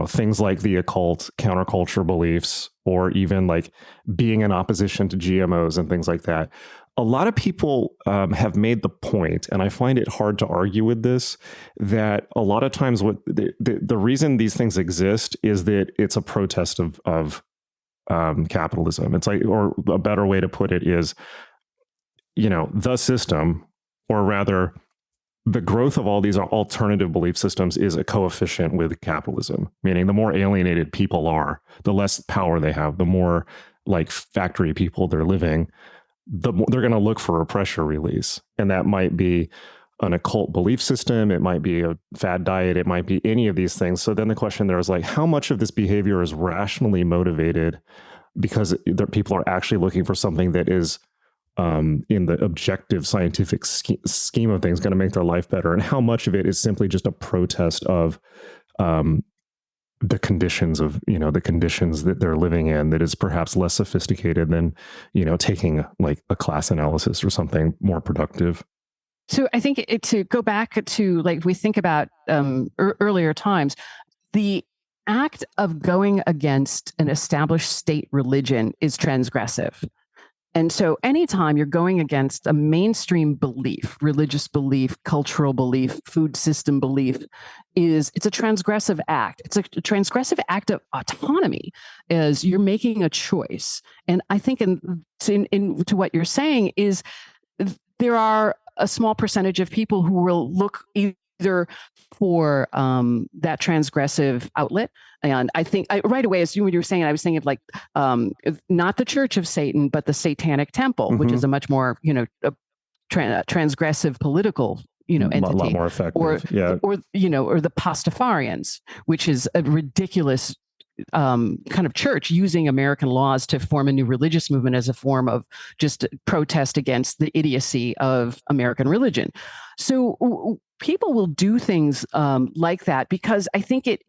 things like the occult, counterculture beliefs, or even like being in opposition to GMOs and things like that. A lot of people have made the point, and I find it hard to argue with this, that a lot of times what the reason these things exist is that it's a protest of capitalism. It's like, or a better way to put it is, the system, or rather the growth of all these alternative belief systems is a coefficient with capitalism, meaning the more alienated people are, the less power they have, the more like factory people they're living, they're going to look for a pressure release. And that might be an occult belief system. It might be a fad diet. It might be any of these things. So then the question there is like, how much of this behavior is rationally motivated because people are actually looking for something that is in the objective scientific scheme of things going to make their life better? And how much of it is simply just a protest of the conditions that they're living in, that is perhaps less sophisticated than, taking like a class analysis or something more productive? So I think to go back to like we think about earlier times, the act of going against an established state religion is transgressive. And so anytime you're going against a mainstream belief, religious belief, cultural belief, food system belief, it's a transgressive act. It's a transgressive act of autonomy, as you're making a choice. And I think to what you're saying is there are a small percentage of people who will look either for that transgressive outlet. And I think right away, as when you were saying, I was thinking of like not the Church of Satan, but the Satanic Temple, which is a much more transgressive political entity, a lot more effective, or the Pastafarians, which is a ridiculous kind of church using American laws to form a new religious movement as a form of just protest against the idiocy of American religion. So people will do things like that because I think it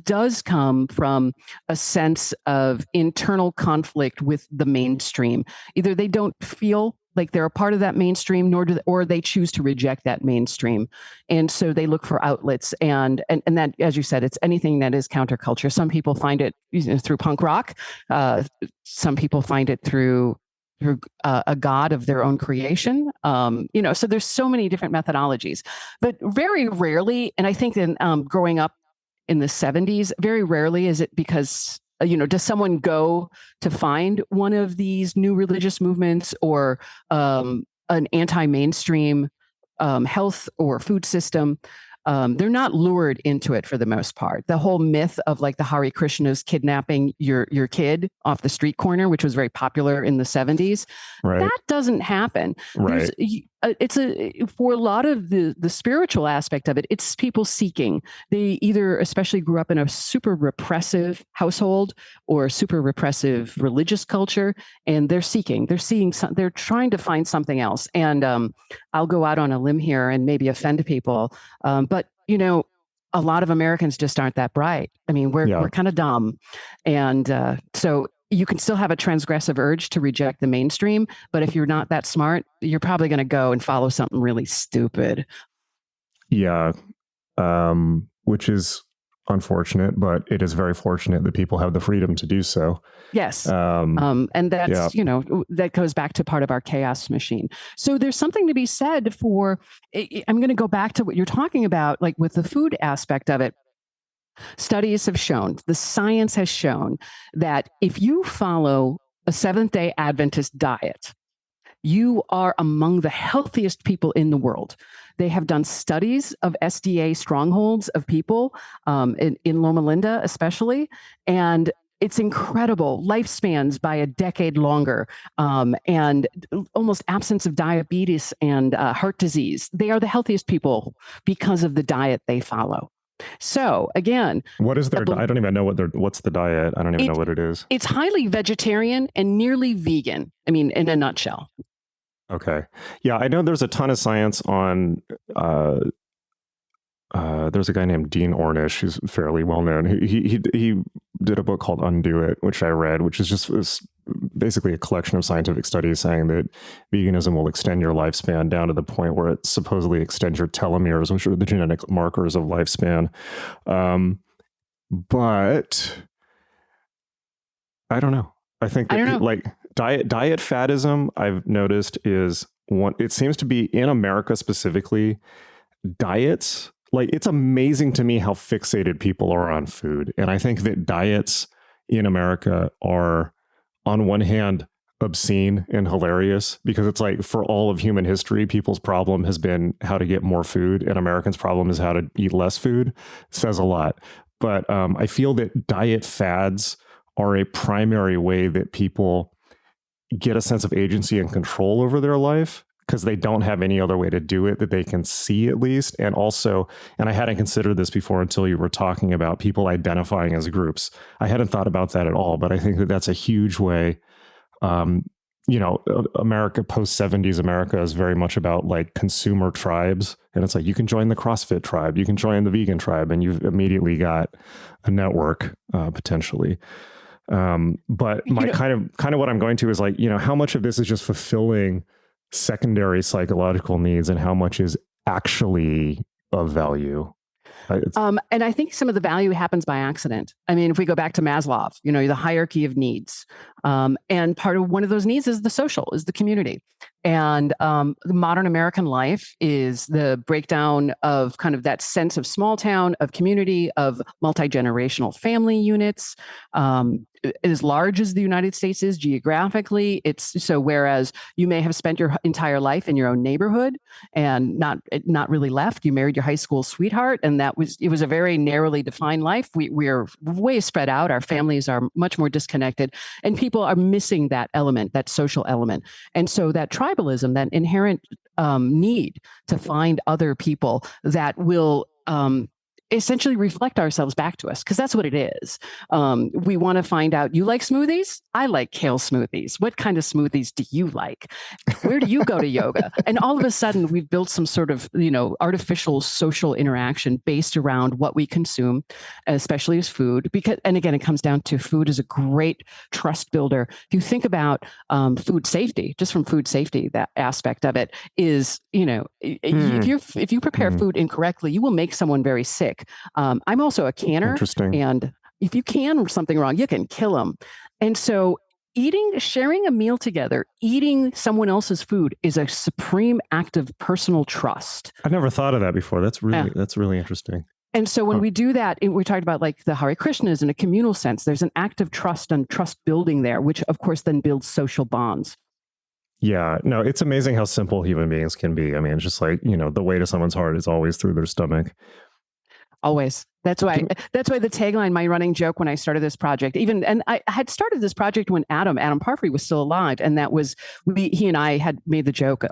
does come from a sense of internal conflict with the mainstream. Either they don't feel like they're a part of that mainstream, or they choose to reject that mainstream. And so they look for outlets. And that, as you said, it's anything that is counterculture. Some people find it through punk rock. Some people find it through a god of their own creation. So there's so many different methodologies, but very rarely, and I think in growing up in the 70s, very rarely is it because, does someone go to find one of these new religious movements or an anti-mainstream health or food system? They're not lured into it for the most part. The whole myth of like the Hare Krishnas kidnapping your kid off the street corner, which was very popular in the 70s, right, that doesn't happen. Right. For a lot of the spiritual aspect of it, it's people seeking. They either especially grew up in a super repressive household or super repressive religious culture, and they're seeking. They're trying to find something else. And I'll go out on a limb here and maybe offend people, but a lot of Americans just aren't that bright. I mean, we're kind of dumb, and so you can still have a transgressive urge to reject the mainstream, but if you're not that smart, you're probably going to go and follow something really stupid. Yeah, which is unfortunate, but it is very fortunate that people have the freedom to do so. Yes. And that's, that goes back to part of our chaos machine. So there's something to be said for, I'm going to go back to what you're talking about, like with the food aspect of it. Studies have shown, the science has shown that if you follow a Seventh-day Adventist diet, you are among the healthiest people in the world. They have done studies of SDA strongholds of people in Loma Linda, especially, and it's incredible. Lifespans by a decade longer, and almost absence of diabetes and heart disease. They are the healthiest people because of the diet they follow. So again, what is their? I don't even know what's the diet. I don't even know what it is. It's highly vegetarian and nearly vegan. I mean, in a nutshell. Okay. Yeah, I know there's a ton of science on. There's a guy named Dean Ornish who's fairly well known. He did a book called Undo It, which I read, which is just basically a collection of scientific studies saying that veganism will extend your lifespan down to the point where it supposedly extends your telomeres, which are the genetic markers of lifespan. But I don't know. I think that like diet faddism, I've noticed is one. It seems to be in America specifically, diets. Like, it's amazing to me how fixated people are on food. And I think that diets in America are, on one hand, obscene and hilarious, because it's like, for all of human history, people's problem has been how to get more food, and Americans' problem is how to eat less food. It says a lot. But I feel that diet fads are a primary way that people get a sense of agency and control over their life, because they don't have any other way to do it that they can see, at least. And also, and I hadn't considered this before until you were talking about people identifying as groups. I hadn't thought about that at all, but I think that that's a huge way. America, post-70s America is very much about like consumer tribes. And it's like, you can join the CrossFit tribe, you can join the vegan tribe, and you've immediately got a network, potentially. But my kind of what I'm going to is like, how much of this is just fulfilling secondary psychological needs and how much is actually of value? And I think some of the value happens by accident. I mean, if we go back to Maslow, the hierarchy of needs, and one of those needs is the social, is the community. And the modern American life is the breakdown of kind of that sense of small town, of community, of multi-generational family units. As large as the United States is geographically, whereas you may have spent your entire life in your own neighborhood and not really left. You married your high school sweetheart, and it was a very narrowly defined life. We're way spread out. Our families are much more disconnected, and people are missing that element, that social element. And so that tribalism, that inherent need to find other people that will essentially reflect ourselves back to us, because that's what it is. We want to find out, you like smoothies? I like kale smoothies. What kind of smoothies do you like? Where do you go to yoga? And all of a sudden, we've built some sort of, artificial social interaction based around what we consume, especially as food. And again, it comes down to food is a great trust builder. If you think about food safety, just from food safety, that aspect of it is, if you prepare food incorrectly, you will make someone very sick. I'm also a canner. Interesting. And if you can something wrong, you can kill them. And so sharing a meal together, eating someone else's food is a supreme act of personal trust. I've never thought of that before. That's really interesting. And so when we do that, we talked about like the Hare Krishnas in a communal sense, there's an act of trust and trust building there, which of course then builds social bonds. Yeah, no, it's amazing how simple human beings can be. I mean, it's just like, the way to someone's heart is always through their stomach. Always. That's why the tagline, my running joke when I started this project, and I had started this project when Adam Parfrey was still alive. And that was, he and I had made the joke,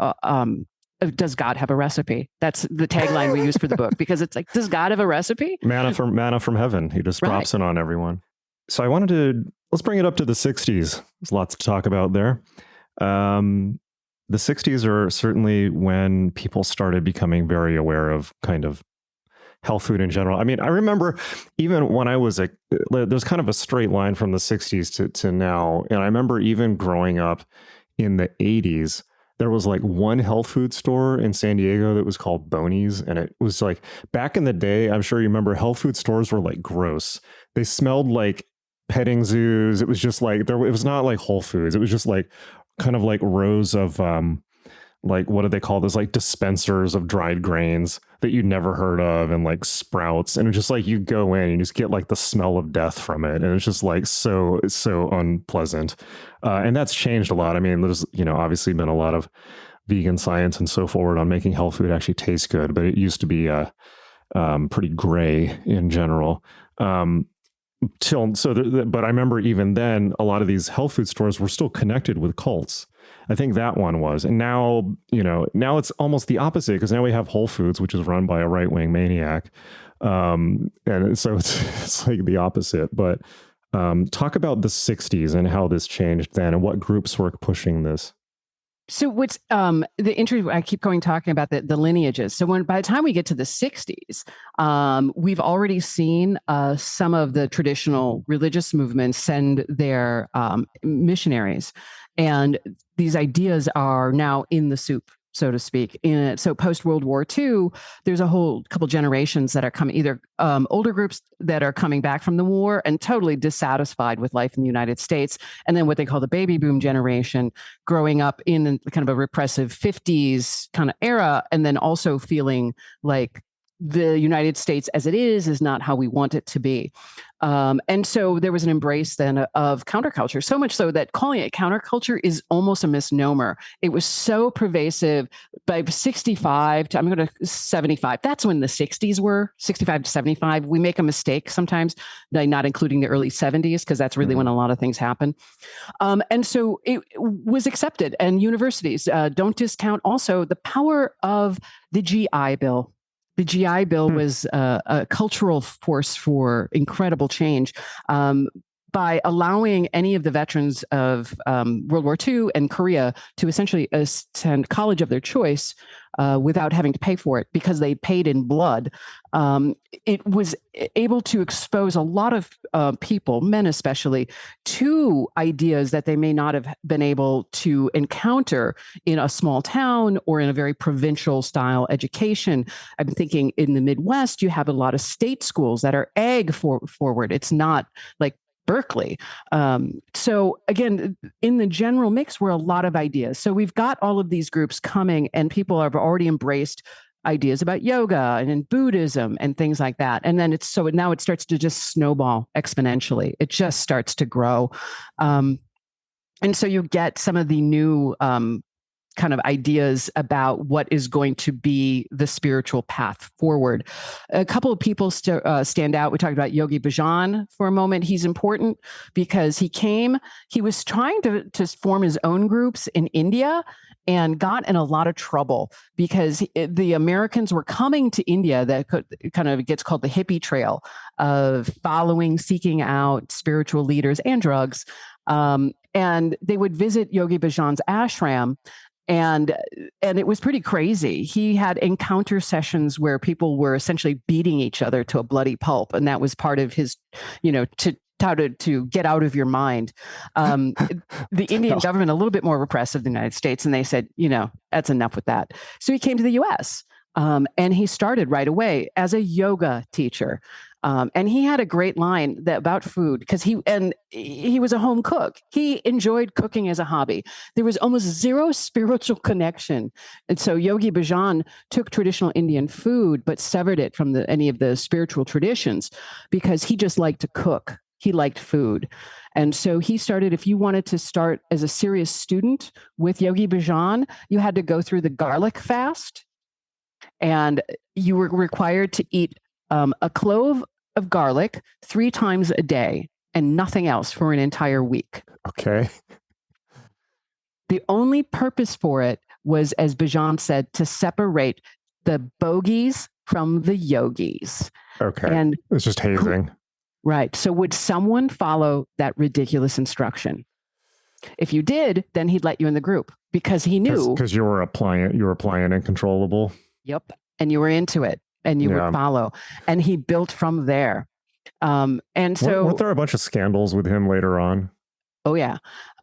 does God have a recipe? That's the tagline we use for the book, because it's like, does God have a recipe? Manna from heaven. He just drops it on everyone. So let's bring it up to the 60s. There's lots to talk about there. The 60s are certainly when people started becoming very aware of kind of health food in general. I mean, I remember even when I was there's kind of a straight line from the 60s to now. And I remember even growing up in the 80s, there was like one health food store in San Diego that was called Boney's. And it was like, back in the day, I'm sure you remember, health food stores were like gross. They smelled like petting zoos. It was just like, it was not like Whole Foods. It was just like kind of like rows of, like, what do they call those, like dispensers of dried grains that you'd never heard of, and like Sprouts. And it's just like, you go in and you just get like the smell of death from it. And it's just like so unpleasant. And that's changed a lot. I mean, there's, obviously been a lot of vegan science and so forward on making health food actually taste good, but it used to be pretty gray in general. But I remember even then, a lot of these health food stores were still connected with cults. I think that one was. And now, now it's almost the opposite, because now we have Whole Foods, which is run by a right-wing maniac. And so it's like the opposite. But talk about the 60s and how this changed then, and what groups were pushing this. So what's the interview? I keep talking about the lineages. So by the time we get to the 60s, we've already seen some of the traditional religious movements send their missionaries, and these ideas are now in the soup, so to speak. So post World War II, there's a whole couple generations that are coming, either older groups that are coming back from the war and totally dissatisfied with life in the United States, and then what they call the baby boom generation, growing up in kind of a repressive 50s kind of era, and then also feeling like the United States as it is not how we want it to be. And so there was an embrace then of counterculture, so much so that calling it counterculture is almost a misnomer. It was so pervasive. By 65 to, I'm going to 75, that's when the 60s were, 65 to 75. We make a mistake sometimes by not including the early 70s, because that's really when a lot of things happen. And so it was accepted. And universities don't discount also the power of the GI Bill. The GI Bill was a cultural force for incredible change. By allowing any of the veterans of World War II and Korea to essentially attend college of their choice without having to pay for it, because they paid in blood, it was able to expose a lot of people, men especially, to ideas that they may not have been able to encounter in a small town or in a very provincial style education. I'm thinking in the Midwest, you have a lot of state schools that are forward. It's not like Berkeley. So again, in the general mix were a lot of ideas. So we've got all of these groups coming, and people have already embraced ideas about yoga and Buddhism and things like that. And then now it starts to just snowball exponentially. It just starts to grow. And so you get some of the new kind of ideas about what is going to be the spiritual path forward. A couple of people stand out. We talked about Yogi Bhajan for a moment. He's important because he was trying to form his own groups in India and got in a lot of trouble because the Americans were coming to India. That kind of gets called the hippie trail of seeking out spiritual leaders and drugs. And they would visit Yogi Bhajan's ashram. And it was pretty crazy. He had encounter sessions where people were essentially beating each other to a bloody pulp. And that was part of his, to get out of your mind. The Indian government, a little bit more repressive than the United States. And they said, that's enough with that. So he came to the US and he started right away as a yoga teacher. And he had a great line about food because he was a home cook. He enjoyed cooking as a hobby. There was almost zero spiritual connection. And so Yogi Bhajan took traditional Indian food, but severed it from any of the spiritual traditions because he just liked to cook. He liked food. And so he started, if you wanted to start as a serious student with Yogi Bhajan, you had to go through the garlic fast. And you were required to eat a clove of garlic 3 times a day and nothing else for an entire week. Okay. The only purpose for it was, as Bhajan said, to separate the bogies from the yogis. Okay. And it's just hazing. Right. So would someone follow that ridiculous instruction? If you did, then he'd let you in the group because he knew. Because you were pliant and controllable. Yep. And you were into it. and you would Yeah. follow. And he built from there. And so, weren't there a bunch of scandals with him later on? oh yeah.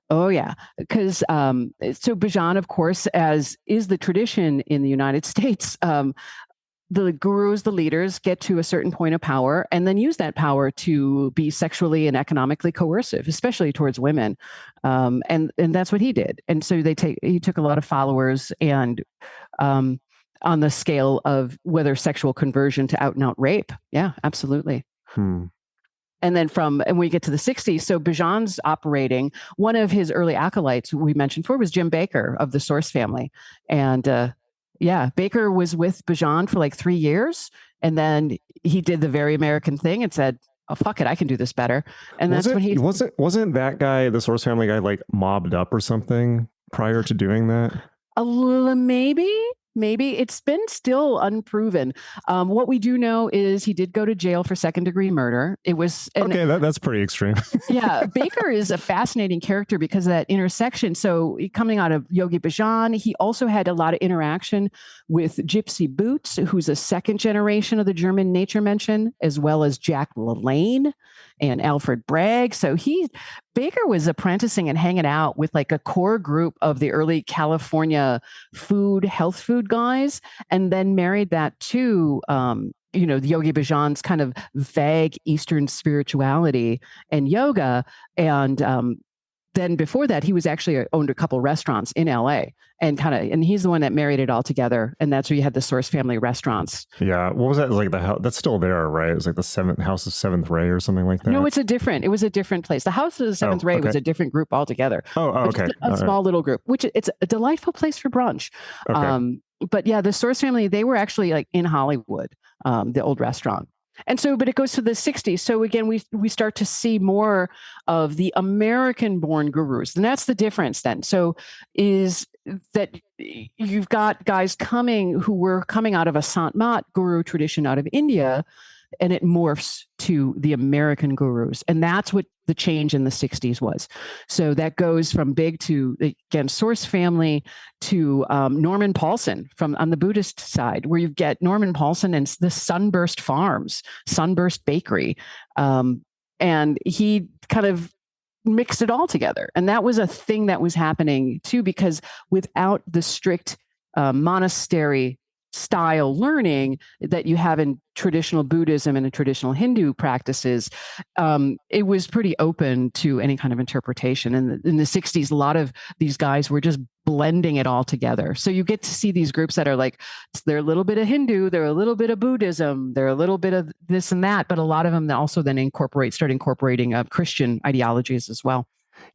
Oh yeah, because so Bhajan, of course, as is the tradition in the United States, the gurus, the leaders, get to a certain point of power and then use that power to be sexually and economically coercive, especially towards women, and that's what he did. And so he took a lot of followers, and on the scale of whether sexual conversion to out and out rape. Yeah, absolutely. And then and we get to the 60s, so Bhajan's operating. One of his early acolytes we mentioned before was Jim Baker of the Source family. And Baker was with Bhajan for like 3 years. And then he did the very American thing and said, oh, fuck it, I can do this better. And that's when he... Wasn't that guy, the Source family guy, like mobbed up or something prior to doing that? Maybe it's been still unproven. What we do know is he did go to jail for second-degree murder. It was that's pretty extreme. Yeah, Baker is a fascinating character because of that intersection. So coming out of Yogi Bhajan, he also had a lot of interaction with Gypsy Boots, who's a second generation of the German nature mention, as well as Jack LaLanne and Alfred Bragg. So Baker was apprenticing and hanging out with like a core group of the early California health food guys, and then married that to, Yogi Bhajan's kind of vague Eastern spirituality and yoga. And then before that, he was actually owned a couple restaurants in LA, and he's the one that married it all together. And that's where you had the Source family restaurants. Yeah. What was that? Like the house that's still there, right? It was like the House of Seventh Ray or something like that. No, it was a different place. The House of the Seventh Ray was a different group altogether. Okay. A small little group, which it's a delightful place for brunch. Okay. But yeah, the Source family, they were actually like in Hollywood, the old restaurant. And so, but it goes to the 60s. So again, we start to see more of the American-born gurus. And that's the difference then. So is that you've got guys who were coming out of a Sant Mat guru tradition out of India, and it morphs to the American gurus. And that's what the change in the 60s was. So that goes from big to, again, Source family to Norman Paulson on the Buddhist side, where you get Norman Paulson and the Sunburst Farms, Sunburst Bakery. And he kind of mixed it all together. And that was a thing that was happening too, because without the strict monastery style learning that you have in traditional Buddhism and in traditional Hindu practices, it was pretty open to any kind of interpretation. And in the 60s, a lot of these guys were just blending it all together. So you get to see these groups that are like, they're a little bit of Hindu, they're a little bit of Buddhism, they're a little bit of this and that, but a lot of them also then start incorporating Christian ideologies as well.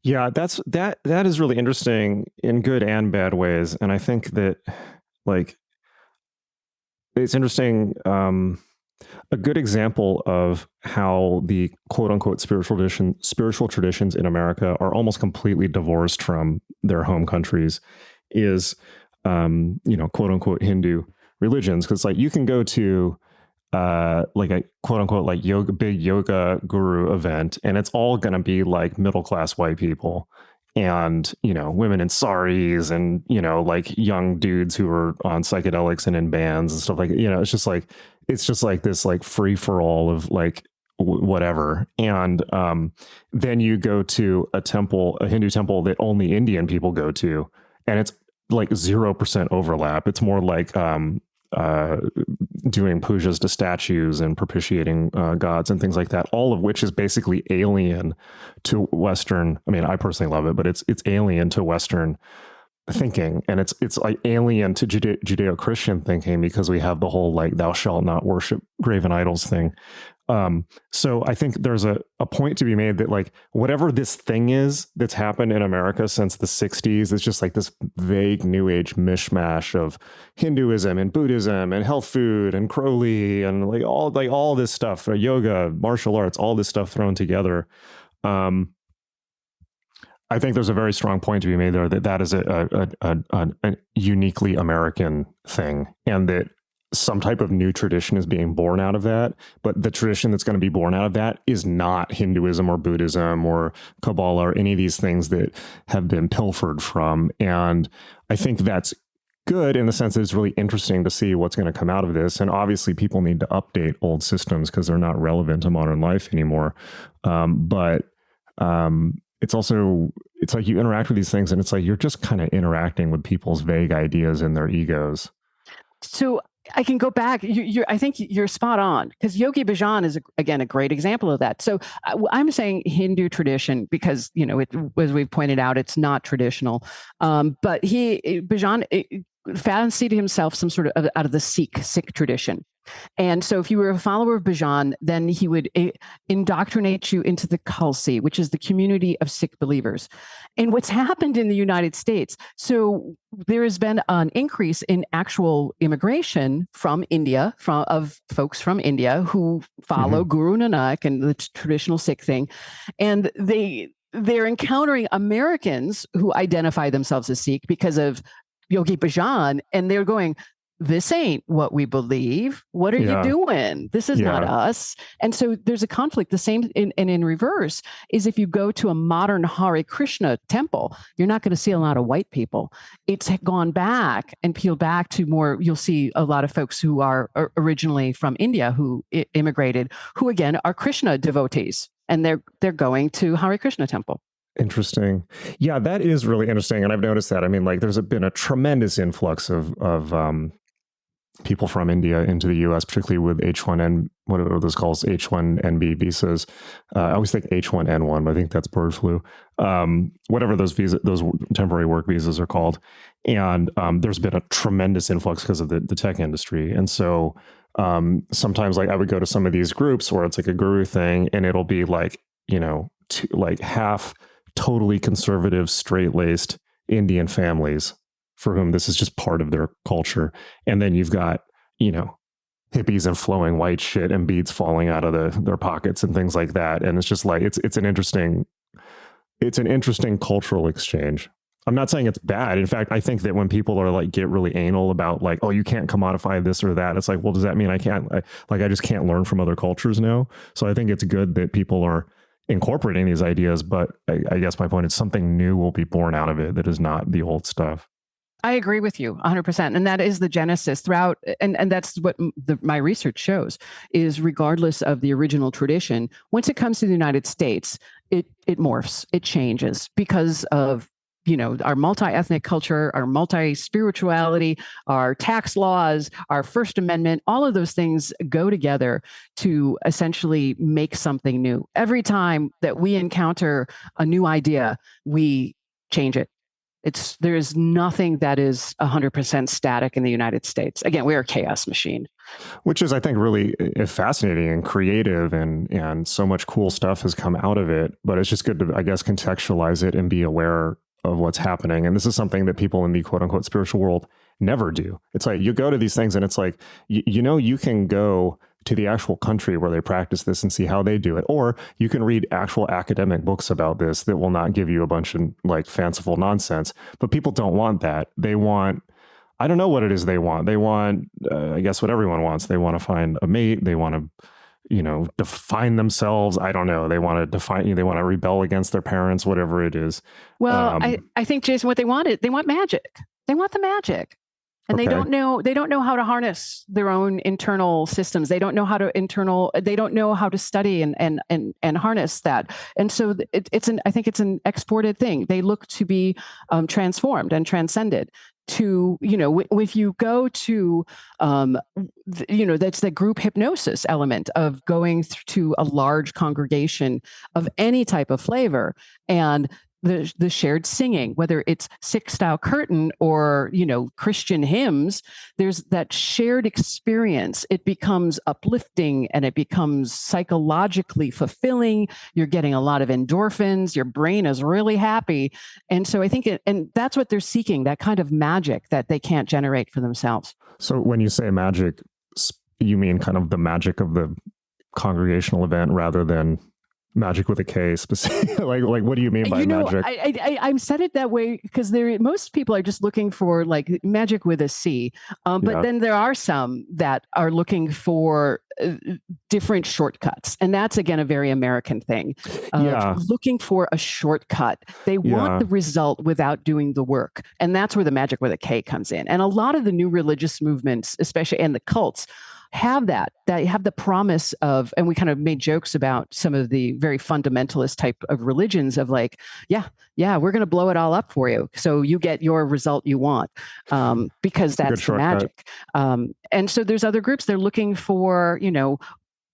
Yeah, that is really interesting in good and bad ways. And I think that it's interesting. A good example of how the quote unquote spiritual traditions in America are almost completely divorced from their home countries is, quote unquote Hindu religions. Because you can go to like a quote unquote big yoga guru event, and it's all going to be like middle class white people. And, women in saris and, young dudes who are on psychedelics and in bands and stuff it's just like this free for all of whatever. And then you go to a Hindu temple that only Indian people go to, and it's 0% overlap. It's more like doing pujas to statues and propitiating gods and things like that, all of which is basically alien to Western. I mean, I personally love it, but it's alien to Western thinking, and it's like alien to Judeo-Christian thinking, because we have the whole thou shalt not worship graven idols thing. So I think there's a point to be made that whatever this thing is that's happened in America since the 60s, it's just this vague new age mishmash of Hinduism and Buddhism and health food and Crowley and all this stuff, yoga, martial arts, all this stuff thrown together. I think there's a very strong point to be made there that is a uniquely American thing, and that some type of new tradition is being born out of that, but the tradition that's going to be born out of that is not Hinduism or Buddhism or Kabbalah or any of these things that have been pilfered from. And I think that's good in the sense that it's really interesting to see what's going to come out of this. And obviously people need to update old systems because they're not relevant to modern life anymore. But it's also, it's like you interact with these things and it's like you're just kind of interacting with people's vague ideas and their egos. So I can go back. I think you're spot on, because Yogi Bhajan is, again, a great example of that. So I'm saying Hindu tradition because, as we've pointed out, it's not traditional. But Bhajan fancied himself some sort of out of the Sikh tradition. And so if you were a follower of Bhajan, then he would indoctrinate you into the Khalsi, which is the community of Sikh believers. And what's happened in the United States, so there has been an increase in actual immigration from India, of folks from India who follow Guru Nanak and the traditional Sikh thing. And they're encountering Americans who identify themselves as Sikh because of Yogi Bhajan, and they're going, this ain't what we believe. What are you doing? This is not us. And so there's a conflict. The same in reverse is if you go to a modern Hare Krishna temple, you're not going to see a lot of white people. It's gone back and peeled back to more, you'll see a lot of folks who are originally from India who immigrated, who again are Krishna devotees, and they're going to Hare Krishna temple. Interesting. Yeah, that is really interesting. And I've noticed that. I mean, like there's been a tremendous influx of people from India into the U.S., particularly with H1N, what are those called? H1NB visas. I always think H1N1, but I think that's bird flu. Whatever those temporary work visas are called. And there's been a tremendous influx because of the tech industry. And so sometimes like I would go to some of these groups where it's like a guru thing and it'll be like, like half totally conservative, straight-laced Indian families for whom this is just part of their culture. And then you've got, hippies and flowing white shit and beads falling out of their pockets and things like that. And it's just like, it's an interesting cultural exchange. I'm not saying it's bad. In fact, I think that when people are like, get really anal about like, oh, you can't commodify this or that. It's like, well, does that mean I just can't learn from other cultures now? So I think it's good that people are incorporating these ideas, but I guess my point is something new will be born out of it that is not the old stuff. I agree with you 100%. And that is the genesis throughout. And that's what my research shows is regardless of the original tradition, once it comes to the United States, it morphs, it changes because of, our multi-ethnic culture, our multi-spirituality, our tax laws, our First Amendment, all of those things go together to essentially make something new. Every time that we encounter a new idea, we change it. There is nothing that is 100% static in the United States. Again, we are a chaos machine. Which is, I think, really fascinating and creative, and so much cool stuff has come out of it. But it's just good to, I guess, contextualize it and be aware of what's happening. And this is something that people in the quote unquote spiritual world never do. It's like you go to these things and it's like, you can go to the actual country where they practice this and see how they do it. Or you can read actual academic books about this that will not give you a bunch of like fanciful nonsense. But people don't want that. They want, I don't know what it is they want. They want, I guess what everyone wants. They want to find a mate. They want to, define themselves. I don't know. They want to rebel against their parents, whatever it is. Well, I think, Jason, what they want magic. They want the magic. And they don't know how to harness their own internal systems. They don't know how to study and harness that. And so I think it's an exported thing. They look to be transformed and transcended to, if you go to, that's the group hypnosis element of going to a large congregation of any type of flavor and the shared singing, whether it's Sikh style curtain or, Christian hymns, there's that shared experience. It becomes uplifting and it becomes psychologically fulfilling. You're getting a lot of endorphins. Your brain is really happy. And so I think and that's what they're seeking, that kind of magic that they can't generate for themselves. So when you say magic, you mean kind of the magic of the congregational event rather than magic with a K specific? like what do you mean by magic? I've said it that way because most people are just looking for like magic with a C. But then there are some that are looking for different shortcuts. And that's, again, a very American thing. Looking for a shortcut. They want the result without doing the work. And that's where the magic with a K comes in. And a lot of the new religious movements, especially, and the cults, have that. They have the promise of, and we kind of made jokes about some of the very fundamentalist type of religions of like, we're going to blow it all up for you, so you get your result you want, because that's the magic. And so there's other groups, they're looking for,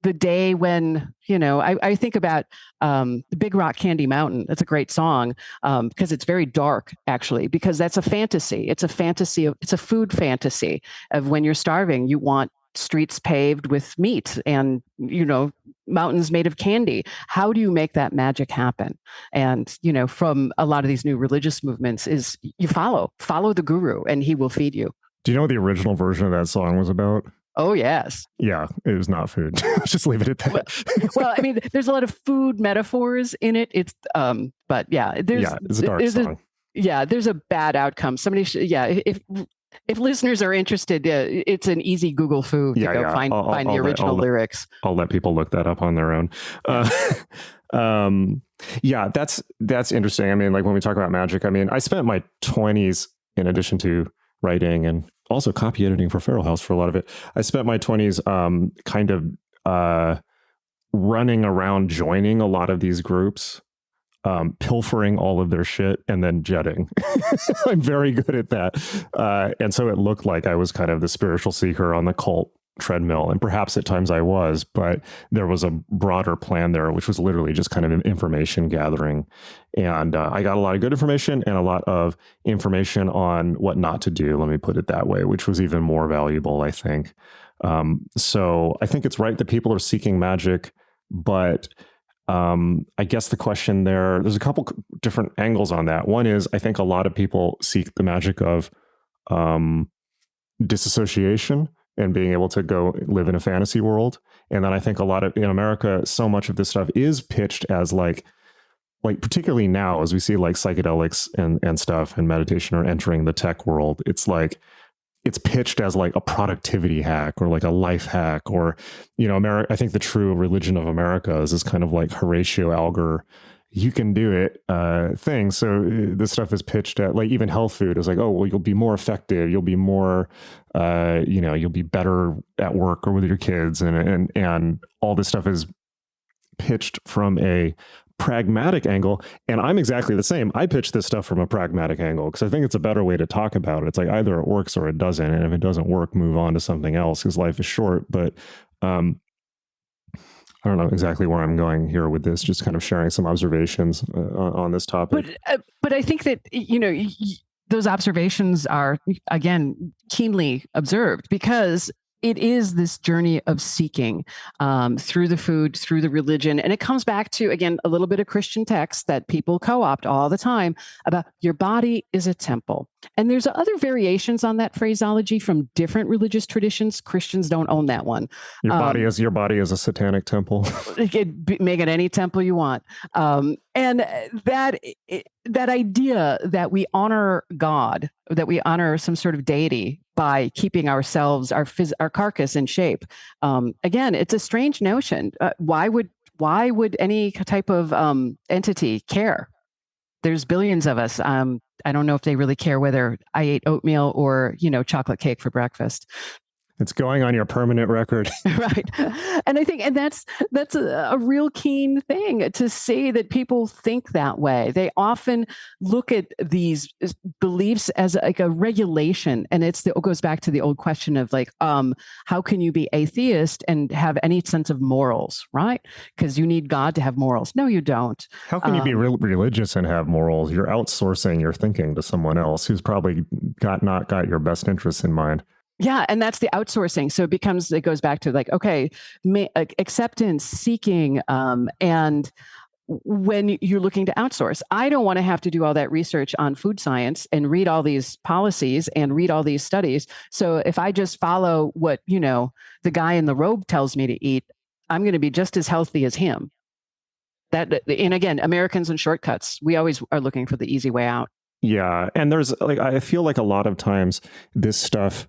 the day when, I think about the Big Rock Candy Mountain. That's a great song because it's very dark, actually, because that's a fantasy. It's a fantasy. It's a food fantasy of when you're starving, you want streets paved with meat and, mountains made of candy. How do you make that magic happen? And, from a lot of these new religious movements is you follow the guru and he will feed you. Do you know what the original version of that song was about? Oh, yes. Yeah, it was not food. Just leave it at that. Well, I mean, there's a lot of food metaphors in it. It's, but yeah, it's a dark song. There's a bad outcome. Somebody should, if listeners are interested, it's an easy Google foo to go find the original lyrics. I'll let people look that up on their own. That's interesting. I mean, like when we talk about magic, I mean, I spent my 20s, in addition to writing and also copy editing for Feral House for a lot of it, I spent my 20s kind of running around joining a lot of these groups, pilfering all of their shit and then jetting. I'm very good at that. And so it looked like I was kind of the spiritual seeker on the cult treadmill. And perhaps at times I was, but there was a broader plan there, which was literally just kind of information gathering. And I got a lot of good information and a lot of information on what not to do, let me put it that way, which was even more valuable, I think. So I think it's right that people are seeking magic, but I guess the question there's a couple different angles on that. One is, I think a lot of people seek the magic of disassociation and being able to go live in a fantasy world. And then I think in America, so much of this stuff is pitched as like particularly now, as we see like psychedelics and stuff and meditation are entering the tech world, it's like, it's pitched as like a productivity hack or like a life hack, or, America. I think the true religion of America is this kind of like Horatio Alger, you can do it thing. So this stuff is pitched at, like, even health food is like, oh, well, you'll be more effective. You'll be more, you'll be better at work or with your kids. And all this stuff is pitched from a pragmatic angle. And I'm exactly the same. I pitch this stuff from a pragmatic angle because I think it's a better way to talk about it. It's like either it works or it doesn't. And if it doesn't work, move on to something else because life is short. But I don't know exactly where I'm going here with this, just kind of sharing some observations on this topic. But I think that, those observations are, again, keenly observed because it is this journey of seeking through the food, through the religion. And it comes back to, again, a little bit of Christian text that people co-opt all the time about your body is a temple. And there's other variations on that phraseology from different religious traditions. Christians don't own that one. Your body is a satanic temple. Make it any temple you want. And that idea that we honor God, that we honor some sort of deity by keeping ourselves, our carcass in shape. Again, it's a strange notion. Why would any type of entity care? There's billions of us. I don't know if they really care whether I ate oatmeal or, chocolate cake for breakfast. It's going on your permanent record. Right. And I think, and that's a real keen thing to say that people think that way. They often look at these beliefs as like a regulation. And it goes back to the old question of like, how can you be atheist and have any sense of morals, right? Because you need God to have morals. No, you don't. How can you be religious and have morals? You're outsourcing your thinking to someone else who's probably not got your best interests in mind. Yeah. And that's the outsourcing. So it goes back to like, okay, acceptance, seeking, and when you're looking to outsource, I don't want to have to do all that research on food science and read all these policies and read all these studies. So if I just follow what, the guy in the robe tells me to eat, I'm going to be just as healthy as him. And again, Americans and shortcuts. We always are looking for the easy way out. Yeah. And there's like, I feel like a lot of times this stuff,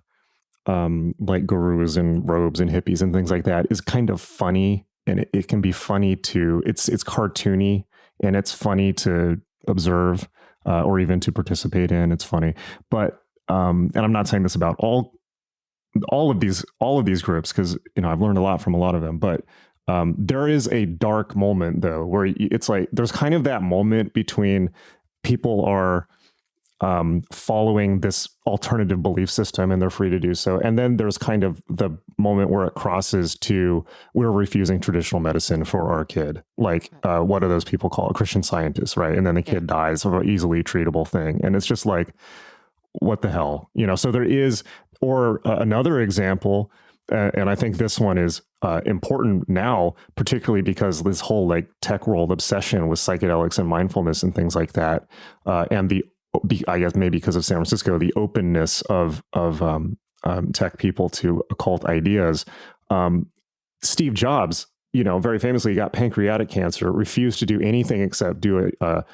like gurus and robes and hippies and things like that, is kind of funny. And it can be funny to, it's cartoony, and it's funny to observe or even to participate in. It's funny. But, and I'm not saying this about all of these groups, because, you know, I've learned a lot from a lot of them, but there is a dark moment though, where it's like, there's kind of that moment between people are following this alternative belief system and they're free to do so. And then there's kind of the moment where it crosses to, we're refusing traditional medicine for our kid. Like, what do those people call it? Christian Scientists, right? And then the kid dies of an easily treatable thing. And it's just like, what the hell? You know, so there is, or another example, and I think this one is important now, particularly because this whole like tech world obsession with psychedelics and mindfulness and things like that, and I guess maybe because of San Francisco, the openness of tech people to occult ideas. Steve Jobs, you know, very famously got pancreatic cancer, refused to do anything except do a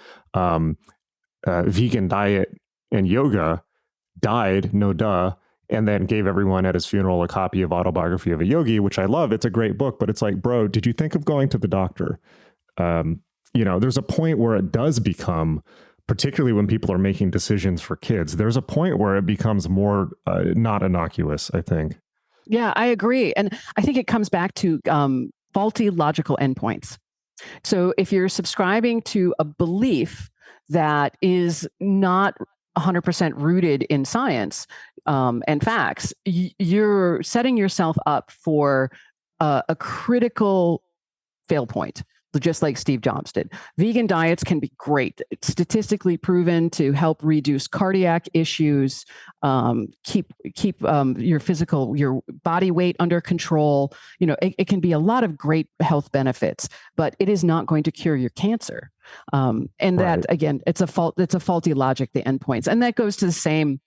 vegan diet and yoga, died, no duh, and then gave everyone at his funeral a copy of Autobiography of a Yogi, which I love. It's a great book, but it's like, bro, did you think of going to the doctor? You know, there's a point where it does become, particularly when people are making decisions for kids, there's a point where it becomes more not innocuous, I think. Yeah, I agree. And I think it comes back to faulty logical endpoints. So if you're subscribing to a belief that is not 100% rooted in science and facts, you're setting yourself up for a critical fail point, just like Steve Jobs did. Vegan diets can be great, statistically proven to help reduce cardiac issues, keep your body weight under control. You know, it can be a lot of great health benefits, but it is not going to cure your cancer. And that, again, it's a faulty logic, the endpoints. And that goes to the same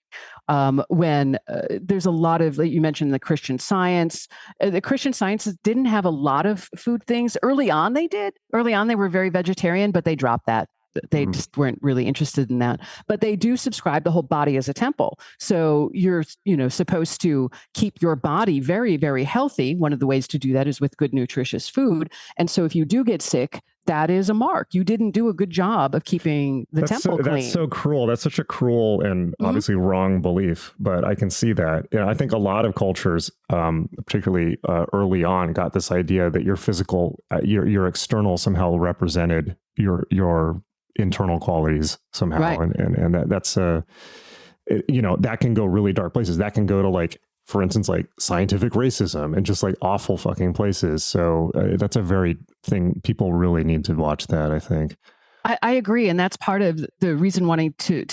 when there's a lot of, like you mentioned, the Christian Science. The Christian Sciences didn't have a lot of food things. Early on, they did. Early on, they were very vegetarian, but they dropped that. They just weren't really interested in that. But they do subscribe the whole body as a temple. So you're, supposed to keep your body very, very healthy. One of the ways to do that is with good, nutritious food. And so if you do get sick, that is a mark. You didn't do a good job of keeping the temple clean. That's so cruel. That's such a cruel and obviously wrong belief, but I can see that. I think a lot of cultures, particularly early on, got this idea that your physical, your external somehow represented your internal qualities somehow. Right. And that's, that can go really dark places. That can go to, like, for instance, like scientific racism and just like awful fucking places. So that's a very thing. People really need to watch that, I think. I agree. And that's part of the reason wanting to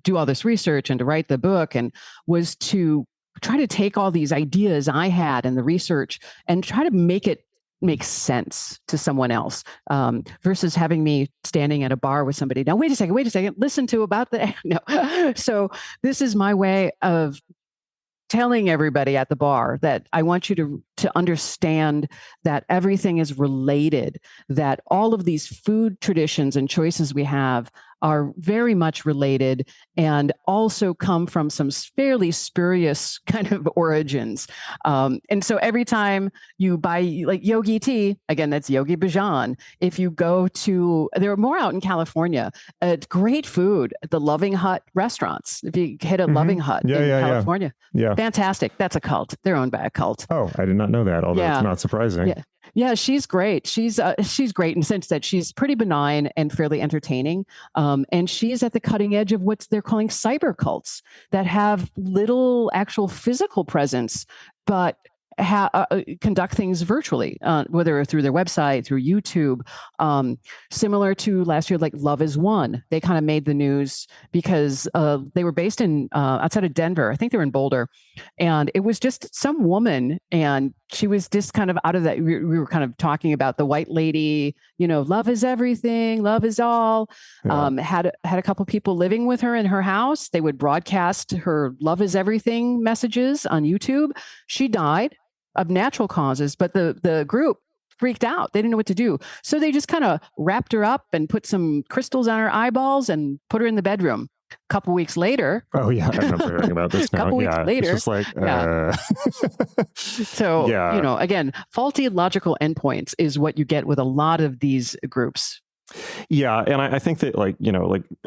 do all this research and to write the book, and was to try to take all these ideas I had in the research and try to make it make sense to someone else, versus having me standing at a bar with somebody. Now, wait a second, listen to about the, no. So this is my way of telling everybody at the bar that I want you to understand that everything is related, that all of these food traditions and choices we have are very much related and also come from some fairly spurious kind of origins. And so every time you buy like yogi tea, again, that's Yogi Bhajan. If you go to, there are more out in California, great food at the Loving Hut restaurants. If you hit a Loving Hut in California, fantastic. That's a cult. They're owned by a cult. Oh, I did not know that, although it's not surprising. Yeah, she's great. She's great in the sense that she's pretty benign and fairly entertaining. And she's at the cutting edge of what they're calling cyber cults that have little actual physical presence, but conduct things virtually, whether through their website, through YouTube. Similar to last year, like Love is One. They kind of made the news because they were based in outside of Denver. I think they were in Boulder. And it was just some woman, and she was just kind of out of that. We were kind of talking about the white lady, love is everything, love is all. Had a couple people living with her in her house. They would broadcast her love is everything messages on YouTube. She died of natural causes, but the group freaked out. They didn't know what to do. So they just kind of wrapped her up and put some crystals on her eyeballs and put her in the bedroom. A couple weeks later. Oh yeah, I remember hearing about this now. Couple weeks later. It's just like, So, again, faulty logical endpoints is what you get with a lot of these groups. Yeah, and I think that,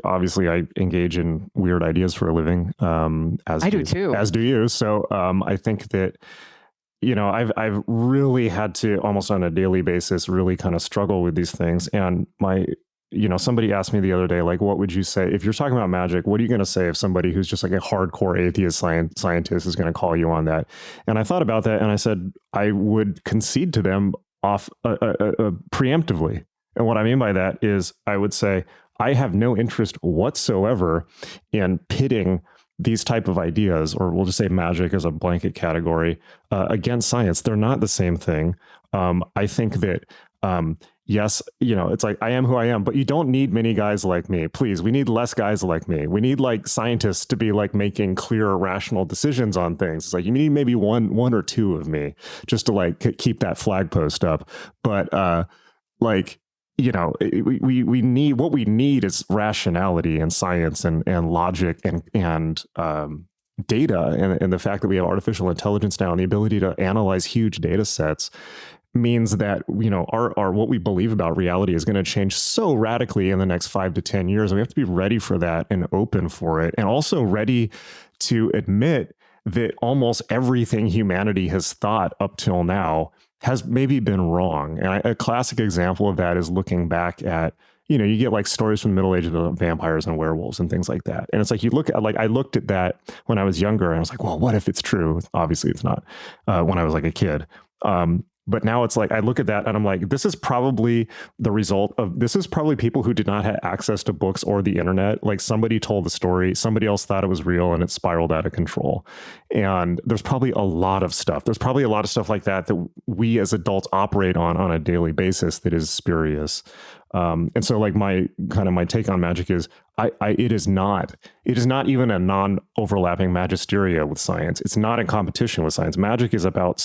obviously I engage in weird ideas for a living. As I do too. As do you. So I think that, I've really had to, almost on a daily basis, really kind of struggle with these things. And somebody asked me the other day, like, what would you say if you're talking about magic? What are you going to say if somebody who's just like a hardcore atheist scientist is going to call you on that? And I thought about that, and I said I would concede to them off preemptively. And what I mean by that is I would say I have no interest whatsoever in pitting these type of ideas, or we'll just say magic as a blanket category, against science. They're not the same thing. I think that, yes, it's like I am who I am, but you don't need many guys like me. Please, we need less guys like me. We need like scientists to be like making clear, rational decisions on things. It's like you need maybe one or two of me just to like keep that flag post up. But we need, what we need is rationality and science and logic and data, and the fact that we have artificial intelligence now and the ability to analyze huge data sets means that our what we believe about reality is going to change so radically in the next 5 to 10 years, and we have to be ready for that and open for it, and also ready to admit that almost everything humanity has thought up till now has maybe been wrong. And a classic example of that is looking back at, you get like stories from the Middle Ages about vampires and werewolves and things like that. And it's like, you look at, like, I looked at that when I was younger and I was like, well, what if it's true? Obviously it's not, when I was like a kid. But now it's like, I look at that and I'm like, this is probably people who did not have access to books or the internet. Like, somebody told the story, somebody else thought it was real, and it spiraled out of control. And there's probably a lot of stuff. There's probably a lot of stuff like that we as adults operate on a daily basis that is spurious. And so like my take on magic is it is not even a non-overlapping magisteria with science. It's not in competition with science. Magic is about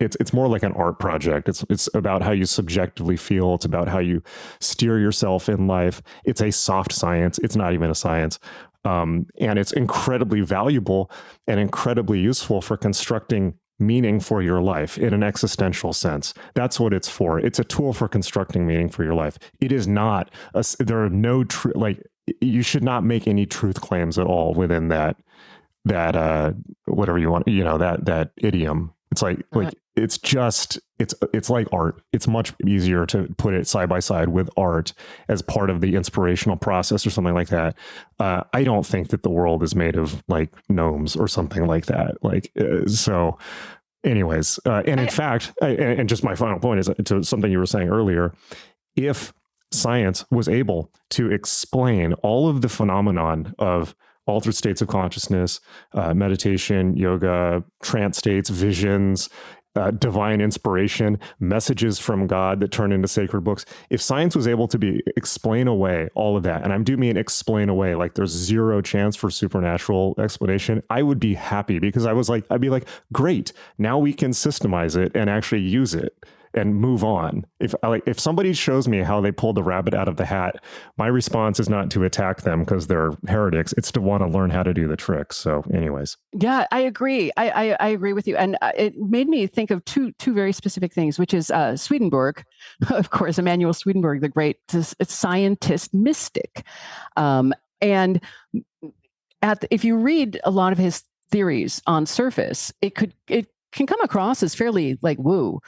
it's more like an art project. It's about how you subjectively feel. It's about how you steer yourself in life. It's a soft science. It's not even a science. And it's incredibly valuable and incredibly useful for constructing meaning for your life in an existential sense. That's what it's for. It's a tool for constructing meaning for your life. It is not, there are no, you should not make any truth claims at all within that whatever you want, that idiom. It's like it's like art. It's much easier to put it side by side with art as part of the inspirational process or something like that. I don't think that the world is made of like gnomes or something like that. So anyways, and in fact, and just my final point is to something you were saying earlier, if science was able to explain all of the phenomenon of altered states of consciousness, meditation, yoga, trance states, visions, divine inspiration, messages from God that turn into sacred books. If science was able to explain away all of that, and I do mean explain away, like there's zero chance for supernatural explanation, I would be happy, because I'd be like, great, now we can systemize it and actually use it and move on. If somebody shows me how they pulled the rabbit out of the hat, my response is not to attack them because they're heretics. It's to want to learn how to do the trick. So anyways. Yeah, I agree. I agree with you. And it made me think of two very specific things, which is Swedenborg, of course, Emanuel Swedenborg, the great scientist mystic. And if you read a lot of his theories on surface, it can come across as fairly like woo.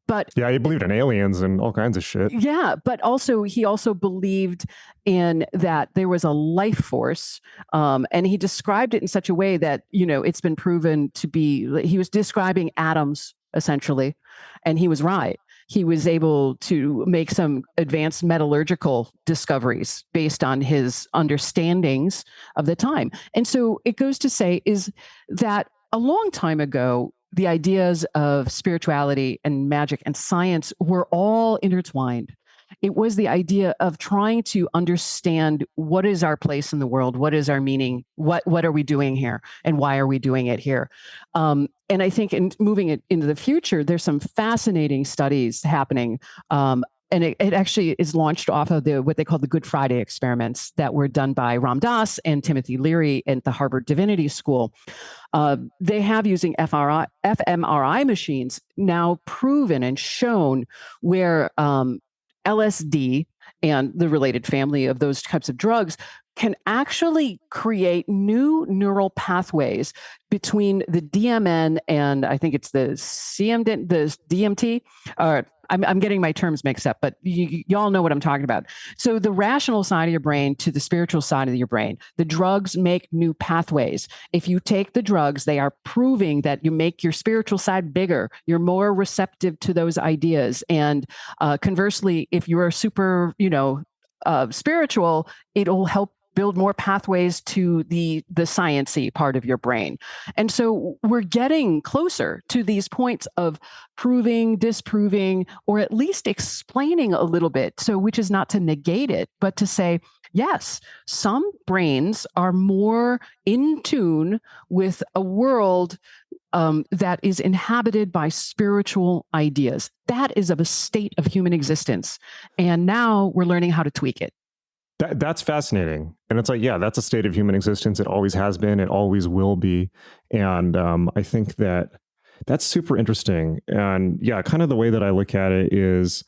But yeah, he believed in aliens and all kinds of shit. Yeah, but he also believed in that there was a life force, and he described it in such a way that it's been proven to be. He was describing atoms essentially, and he was right. He was able to make some advanced metallurgical discoveries based on his understandings of the time. And so it goes to say is that a long time ago, the ideas of spirituality and magic and science were all intertwined. It was the idea of trying to understand what is our place in the world, what is our meaning, what are we doing here, and why are we doing it here? And I think in moving it into the future, there's some fascinating studies happening. And it actually is launched off of what they call the Good Friday experiments that were done by Ram Dass and Timothy Leary at the Harvard Divinity School. They have, using fMRI machines, now proven and shown where LSD and the related family of those types of drugs can actually create new neural pathways between the DMN and I think it's the DMT. I'm getting my terms mixed up, but y'all know what I'm talking about. So the rational side of your brain to the spiritual side of your brain, the drugs make new pathways. If you take the drugs, they are proving that you make your spiritual side bigger. You're more receptive to those ideas. And conversely, if you're super, spiritual, it'll help build more pathways to the science-y part of your brain. And so we're getting closer to these points of proving, disproving, or at least explaining a little bit. So which is not to negate it, but to say, yes, some brains are more in tune with a world that is inhabited by spiritual ideas. That is of a state of human existence. And now we're learning how to tweak it. That's fascinating. And it's like, yeah, that's a state of human existence. It always has been. It always will be. And I think that's super interesting. And yeah, kind of the way that I look at it is,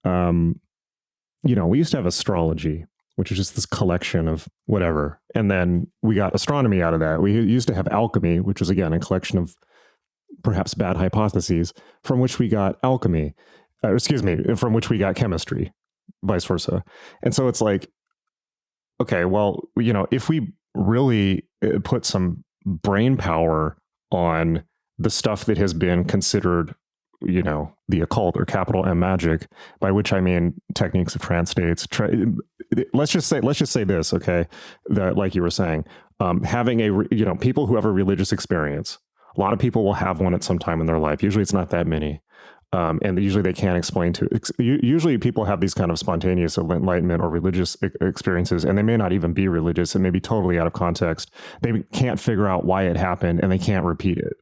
we used to have astrology, which is just this collection of whatever. And then we got astronomy out of that. We used to have alchemy, which is, again, a collection of perhaps bad hypotheses from which we got alchemy, from which we got chemistry, vice versa. And so it's like, okay, well, if we really put some brain power on the stuff that has been considered, the occult or capital M magic, by which I mean techniques of trance states. Let's just say this, okay? That, like you were saying, having people who have a religious experience. A lot of people will have one at some time in their life. Usually, it's not that many. And usually they can't explain usually people have these kind of spontaneous enlightenment or religious experiences, and they may not even be religious. It may be totally out of context. They can't figure out why it happened, and they can't repeat it.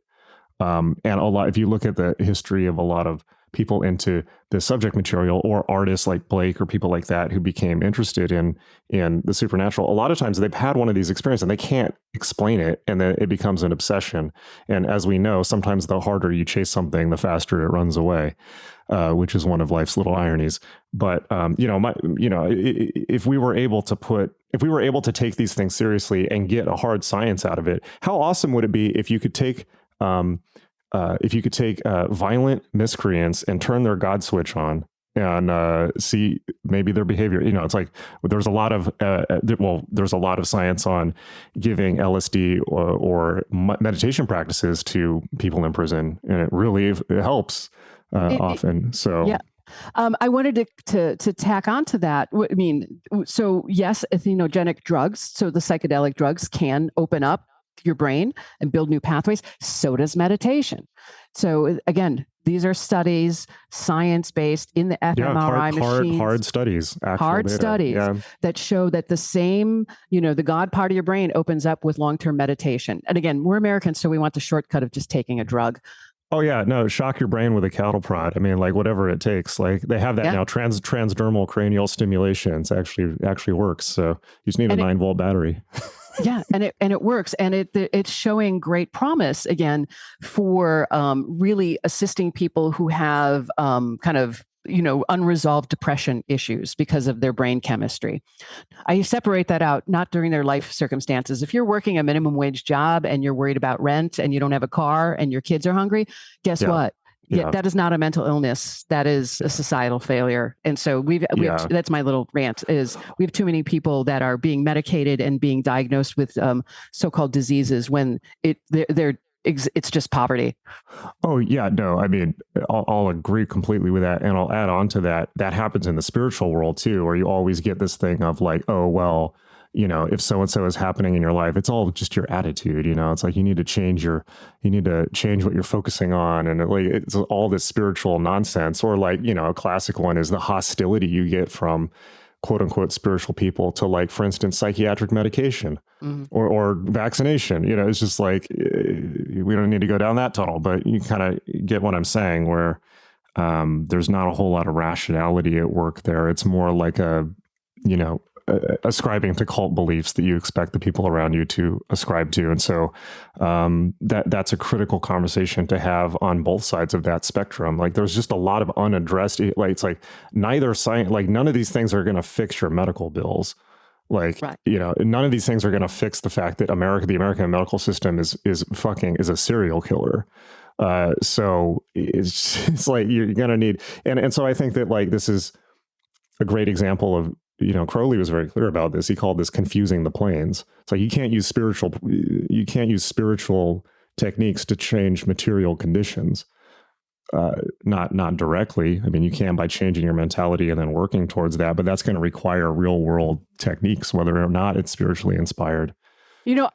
And if you look at the history of a lot of people into the subject material, or artists like Blake or people like that who became interested in the supernatural, a lot of times they've had one of these experiences and they can't explain it, and then it becomes an obsession. And as we know, sometimes the harder you chase something, the faster it runs away, which is one of life's little ironies. But if we were able to take these things seriously and get a hard science out of it, how awesome would it be if you could take violent miscreants and turn their God switch on and see maybe their behavior. It's like there's a lot of science on giving LSD or meditation practices to people in prison, and it really helps often. So yeah. I wanted to tack on to that. I mean, so yes, entheogenic drugs, so the psychedelic drugs can open up your brain and build new pathways. So does meditation. So again, these are studies, science-based in the fMRI machines. Hard studies. That show that the same, the God part of your brain opens up with long-term meditation. And again, we're Americans, so we want the shortcut of just taking a drug. Oh yeah, no, shock your brain with a cattle prod. I mean, like whatever it takes. Like they have that now. Transdermal cranial stimulation. It's actually works. So you just need a 9-volt battery. Yeah, and it works, and it's showing great promise again for really assisting people who have unresolved depression issues because of their brain chemistry. I separate that out, not during their life circumstances. If you're working a minimum wage job and you're worried about rent and you don't have a car and your kids are hungry, guess what? Yeah, that is not a mental illness. That is a societal failure. And so we have, that's my little rant, is we have too many people that are being medicated and being diagnosed with so-called diseases when it's just poverty. Oh yeah, no, I mean, I'll agree completely with that. And I'll add on to that. That happens in the spiritual world too, where you always get this thing of like, oh, well, if so-and-so is happening in your life, it's all just your attitude. It's like you need to change what you're focusing on. And it's all this spiritual nonsense. Or like, a classic one is the hostility you get from quote unquote spiritual people to, like, for instance, psychiatric medication or vaccination. It's just like, we don't need to go down that tunnel, but you kind of get what I'm saying, where there's not a whole lot of rationality at work there. It's more like ascribing to cult beliefs that you expect the people around you to ascribe to. And so that's a critical conversation to have on both sides of that spectrum. Like, there's just a lot of unaddressed, like, it's like neither science, like none of these things are going to fix your medical bills. Like, right. None of these things are going to fix the fact that the American medical system is a serial killer. So it's like you're going to need, and so I think that, like, this is a great example of, Crowley was very clear about this. He called this confusing the planes. It's like you can't use spiritual techniques to change material conditions. Not directly. I mean, you can by changing your mentality and then working towards that, but that's going to require real world techniques, whether or not it's spiritually inspired.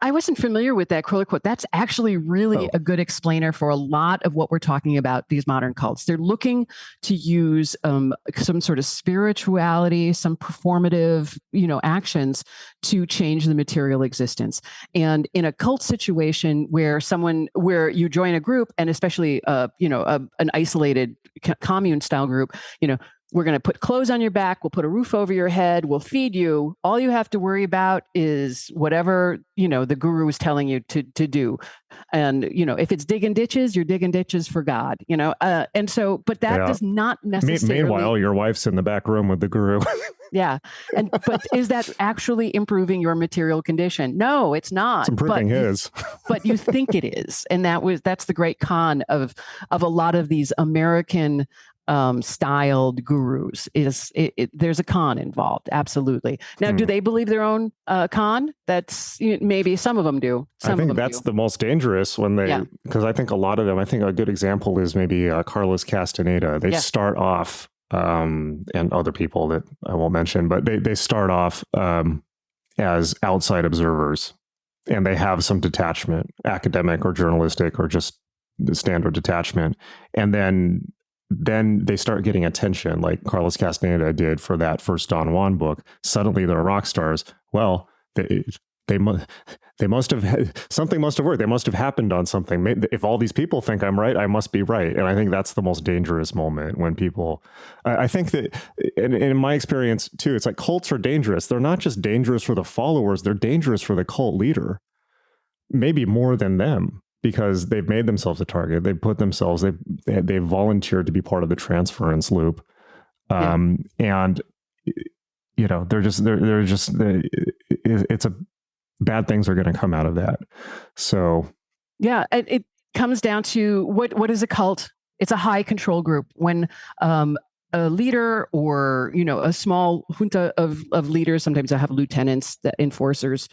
I wasn't familiar with that Crowley quote. That's actually really a good explainer for a lot of what we're talking about, these modern cults. They're looking to use some sort of spirituality, some performative, actions to change the material existence. And in a cult situation where you join a group, and especially, an isolated commune style group, we're going to put clothes on your back. We'll put a roof over your head. We'll feed you. All you have to worry about is whatever, the guru is telling you to do. And, if it's digging ditches, you're digging ditches for God, and so, but that does not necessarily. Meanwhile, your wife's in the back room with the guru. Yeah. But is that actually improving your material condition? No, it's not. It's improving his. But you think it is. And that's the great con of a lot of these American styled gurus. There's a con involved. Absolutely. Now, do they believe their own con? That's maybe some of them do. I think that's the most dangerous when because I think a lot of them, I think a good example is maybe Carlos Castaneda. They start off, and other people that I won't mention, but they start off as outside observers, and they have some detachment, academic or journalistic or just the standard detachment. And then they start getting attention, like Carlos Castaneda did for that first Don Juan book. Suddenly they're rock stars. Well, they must have, something must have worked. They must have happened on something. If all these people think I'm right, I must be right. And I think that's the most dangerous moment when people, I think that, and in my experience too, it's like cults are dangerous. They're not just dangerous for the followers. They're dangerous for the cult leader, maybe more than them. Because they've made themselves a target. They've they've volunteered to be part of the transference loop. And, it's bad things are going to come out of that. So. Yeah, it comes down to what is a cult? It's a high control group. When a leader or, a small junta of leaders, sometimes I have lieutenants, the enforcers,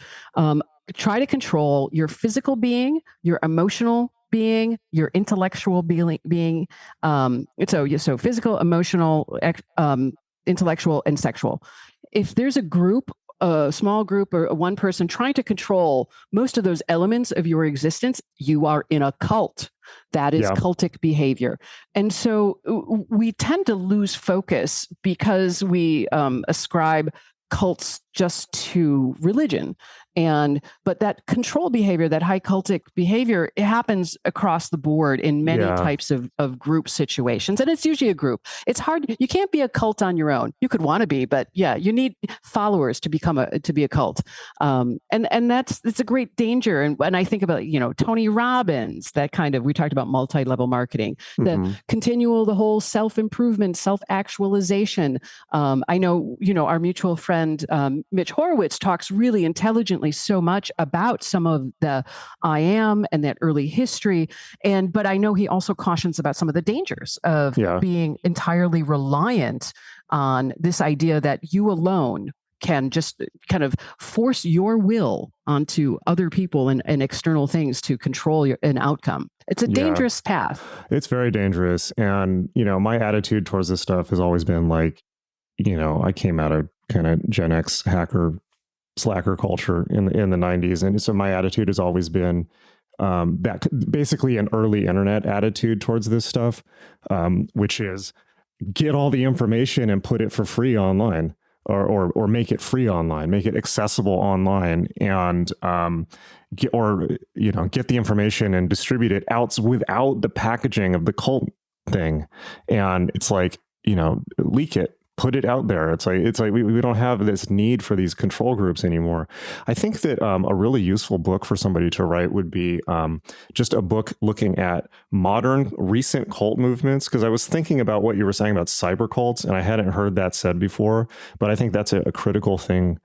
try to control your physical being, your emotional being, your intellectual being. So physical, emotional, intellectual, and sexual. If there's a group, a small group or one person trying to control most of those elements of your existence, you are in a cult. That is cultic behavior. And so we tend to lose focus because we ascribe cults just to religion. But that control behavior, that high cultic behavior, it happens across the board in many types of group situations. And it's usually a group. It's hard. You can't be a cult on your own. You could want to be, but you need followers to be a cult. And it's a great danger. And I think about, Tony Robbins, that kind of, we talked about multi-level marketing, the whole self-improvement, self-actualization. I know, our mutual friend, Mitch Horowitz, talks really intelligently so much about some of the I am and that early history. But I know he also cautions about some of the dangers of being entirely reliant on this idea that you alone can just kind of force your will onto other people and external things to control an outcome. It's a dangerous path. It's very dangerous. And, my attitude towards this stuff has always been like, I came out of kind of Gen X hacker slacker culture in the 90s. And so my attitude has always been that basically an early internet attitude towards this stuff, which is get all the information and put it for free online, or make it free online, make it accessible online, and get the information and distribute it out without the packaging of the cult thing. And it's like, leak it, put it out there. It's like we don't have this need for these control groups anymore. I think that a really useful book for somebody to write would be just a book looking at modern recent cult movements, because I was thinking about what you were saying about cyber cults, and I hadn't heard that said before, but I think that's a critical thing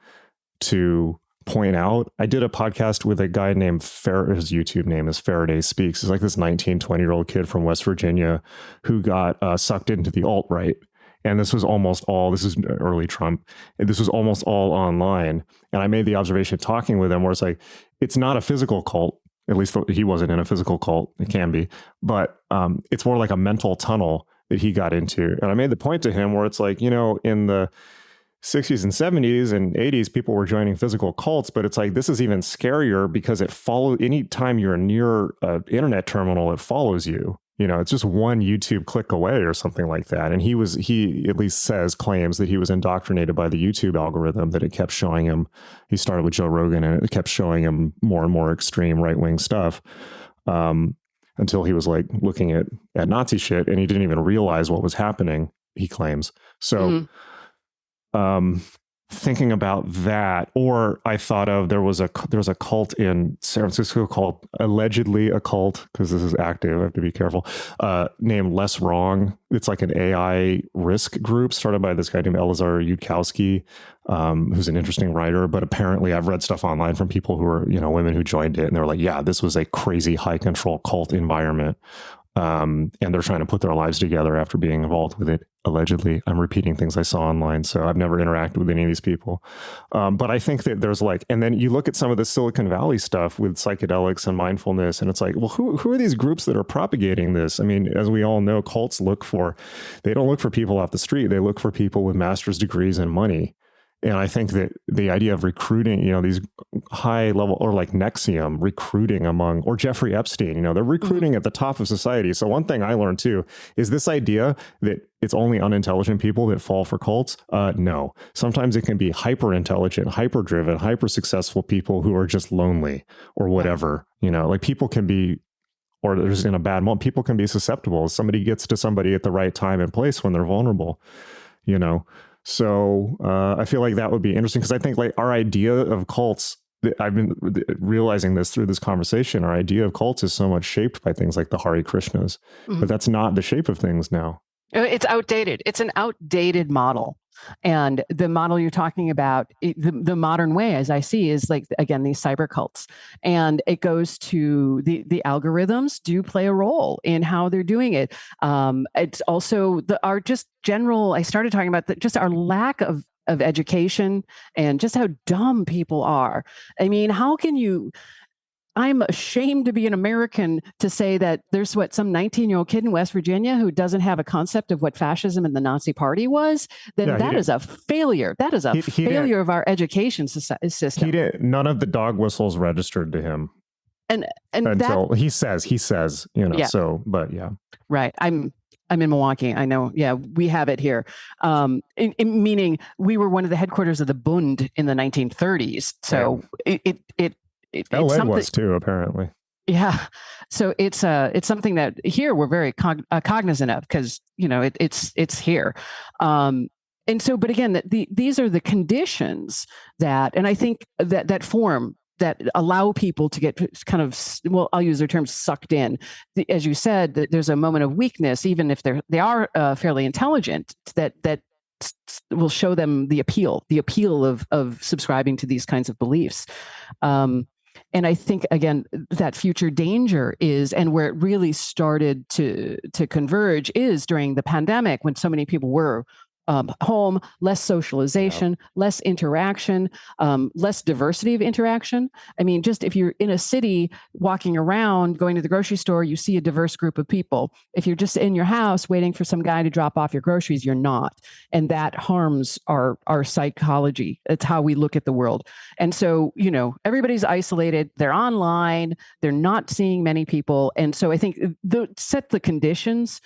to point out. I did a podcast with a guy named his YouTube name is Faraday Speaks. He's like this 19, 20-year-old kid from West Virginia who got sucked into the alt-right. And this is early Trump. This was almost all online. And I made the observation talking with him where it's like, it's not a physical cult. At least he wasn't in a physical cult. It can be. But it's more like a mental tunnel that he got into. And I made the point to him where it's like, in the 60s and 70s and 80s, people were joining physical cults. But it's like, this is even scarier because anytime you're near an internet terminal, it follows you. It's just one YouTube click away or something like that. And he at least claims that he was indoctrinated by the YouTube algorithm, that it kept showing him, he started with Joe Rogan and it kept showing him more and more extreme right-wing stuff until he was like looking at Nazi shit and he didn't even realize what was happening, he claims. So, thinking about that, or I thought of there was a cult in San Francisco called allegedly a cult, because this is active, I have to be careful, named Less Wrong. It's like an AI risk group started by this guy named Elazar Yudkowsky, who's an interesting writer. But apparently I've read stuff online from people who are, women who joined it, and they're like, yeah, this was a crazy high control cult environment. And they're trying to put their lives together after being involved with it, allegedly. I'm repeating things I saw online, so I've never interacted with any of these people. But I think that there's and then you look at some of the Silicon Valley stuff with psychedelics and mindfulness, and it's like, well, who are these groups that are propagating this? I mean, as we all know, cults they don't look for people off the street. They look for people with master's degrees and money. And I think that the idea of recruiting, these high level, or like Nexium recruiting or Jeffrey Epstein, they're recruiting at the top of society. So one thing I learned too is this idea that it's only unintelligent people that fall for cults. No, sometimes it can be hyper intelligent, hyper driven, hyper successful people who are just lonely or whatever, like people can be, or there's in a bad moment, people can be susceptible. Somebody gets to somebody at the right time and place when they're vulnerable, So I feel like that would be interesting, because I think like our idea of cults, I've been realizing this through this conversation, our idea of cults is so much shaped by things like the Hare Krishnas, but that's not the shape of things now. It's outdated. It's an outdated model. And the model you're talking about, the modern way, as I see, is like, again, these cyber cults. And it goes to the algorithms do play a role in how they're doing it. It's also our just general, I started talking about just our lack of education and just how dumb people are. I mean, how can you... I'm ashamed to be an American to say that there's some 19-year-old kid in West Virginia who doesn't have a concept of what fascism and the Nazi Party was. Then that is a failure. That is a failure of our education system. None of the dog whistles registered to him. And until he says, yeah. So, but yeah. Right. I'm in Milwaukee. I know. Yeah, we have it here. Meaning we were one of the headquarters of the Bund in the 1930s. So LA was too, apparently. Yeah. So it's something that here we're very cognizant of, because, it's here. And so, but again, these are the conditions and I think that form that allow people to get kind of, well, I'll use their terms, sucked in. As you said, that there's a moment of weakness, even if they are fairly intelligent, that will show them the appeal of subscribing to these kinds of beliefs. And I think, again, that future danger is, and where it really started to converge is during the pandemic, when so many people were home, less socialization, less interaction, less diversity of interaction. I mean, just if you're in a city walking around, going to the grocery store, you see a diverse group of people. If you're just in your house waiting for some guy to drop off your groceries, you're not. And that harms our psychology. It's how we look at the world. And so, everybody's isolated. They're online. They're not seeing many people. And so I think set the conditions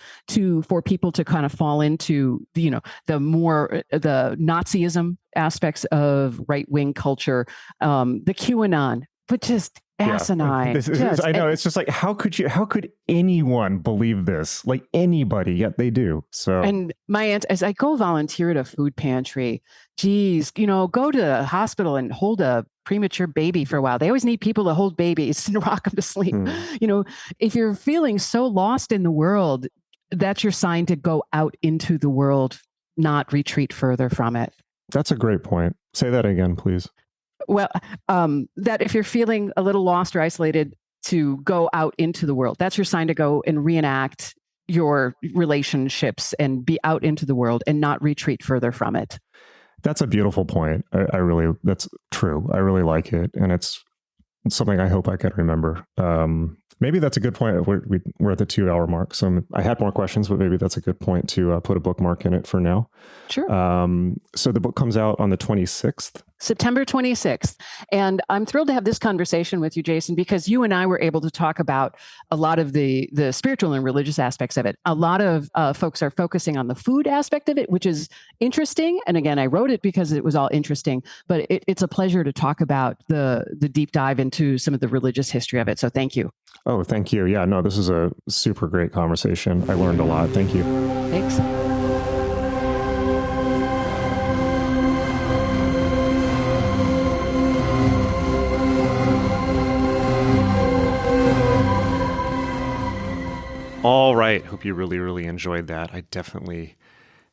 for people to kind of fall into, the Nazism aspects of right-wing culture, the QAnon, but just asinine. I know. It's just like, how could anyone believe this? Like anybody, yet they do. So, and my aunt, as I go volunteer at a food pantry, geez, go to the hospital and hold a premature baby for a while. They always need people to hold babies and rock them to sleep. If you're feeling so lost in the world, that's your sign to go out into the world, not retreat further from it. That's a great point. Say that again, please. Well, that if you're feeling a little lost or isolated, to go out into the world. That's your sign to go and reenact your relationships and be out into the world and not retreat further from it. That's a beautiful point. That's true. I really like it. And it's something I hope I can remember. Maybe that's a good point. We're at the 2-hour mark. So I had more questions, but maybe that's a good point to put a bookmark in it for now. Sure. So the book comes out on the 26th. September 26th. And I'm thrilled to have this conversation with you, Jason, because you and I were able to talk about a lot of the spiritual and religious aspects of it. A lot of folks are focusing on the food aspect of it, which is interesting. And again, I wrote it because it was all interesting, but it's a pleasure to talk about the deep dive into some of the religious history of it. So thank you. Oh, thank you. Yeah, no, this is a super great conversation. I learned a lot. Thank you. Thanks. All right. Hope you really, really enjoyed that. I definitely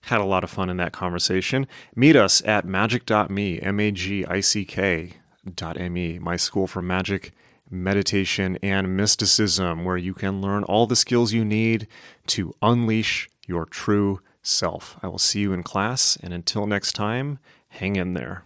had a lot of fun in that conversation. Meet us at magick.me, magick.me, my school for magic, meditation, and mysticism, where you can learn all the skills you need to unleash your true self. I will see you in class, and until next time, hang in there.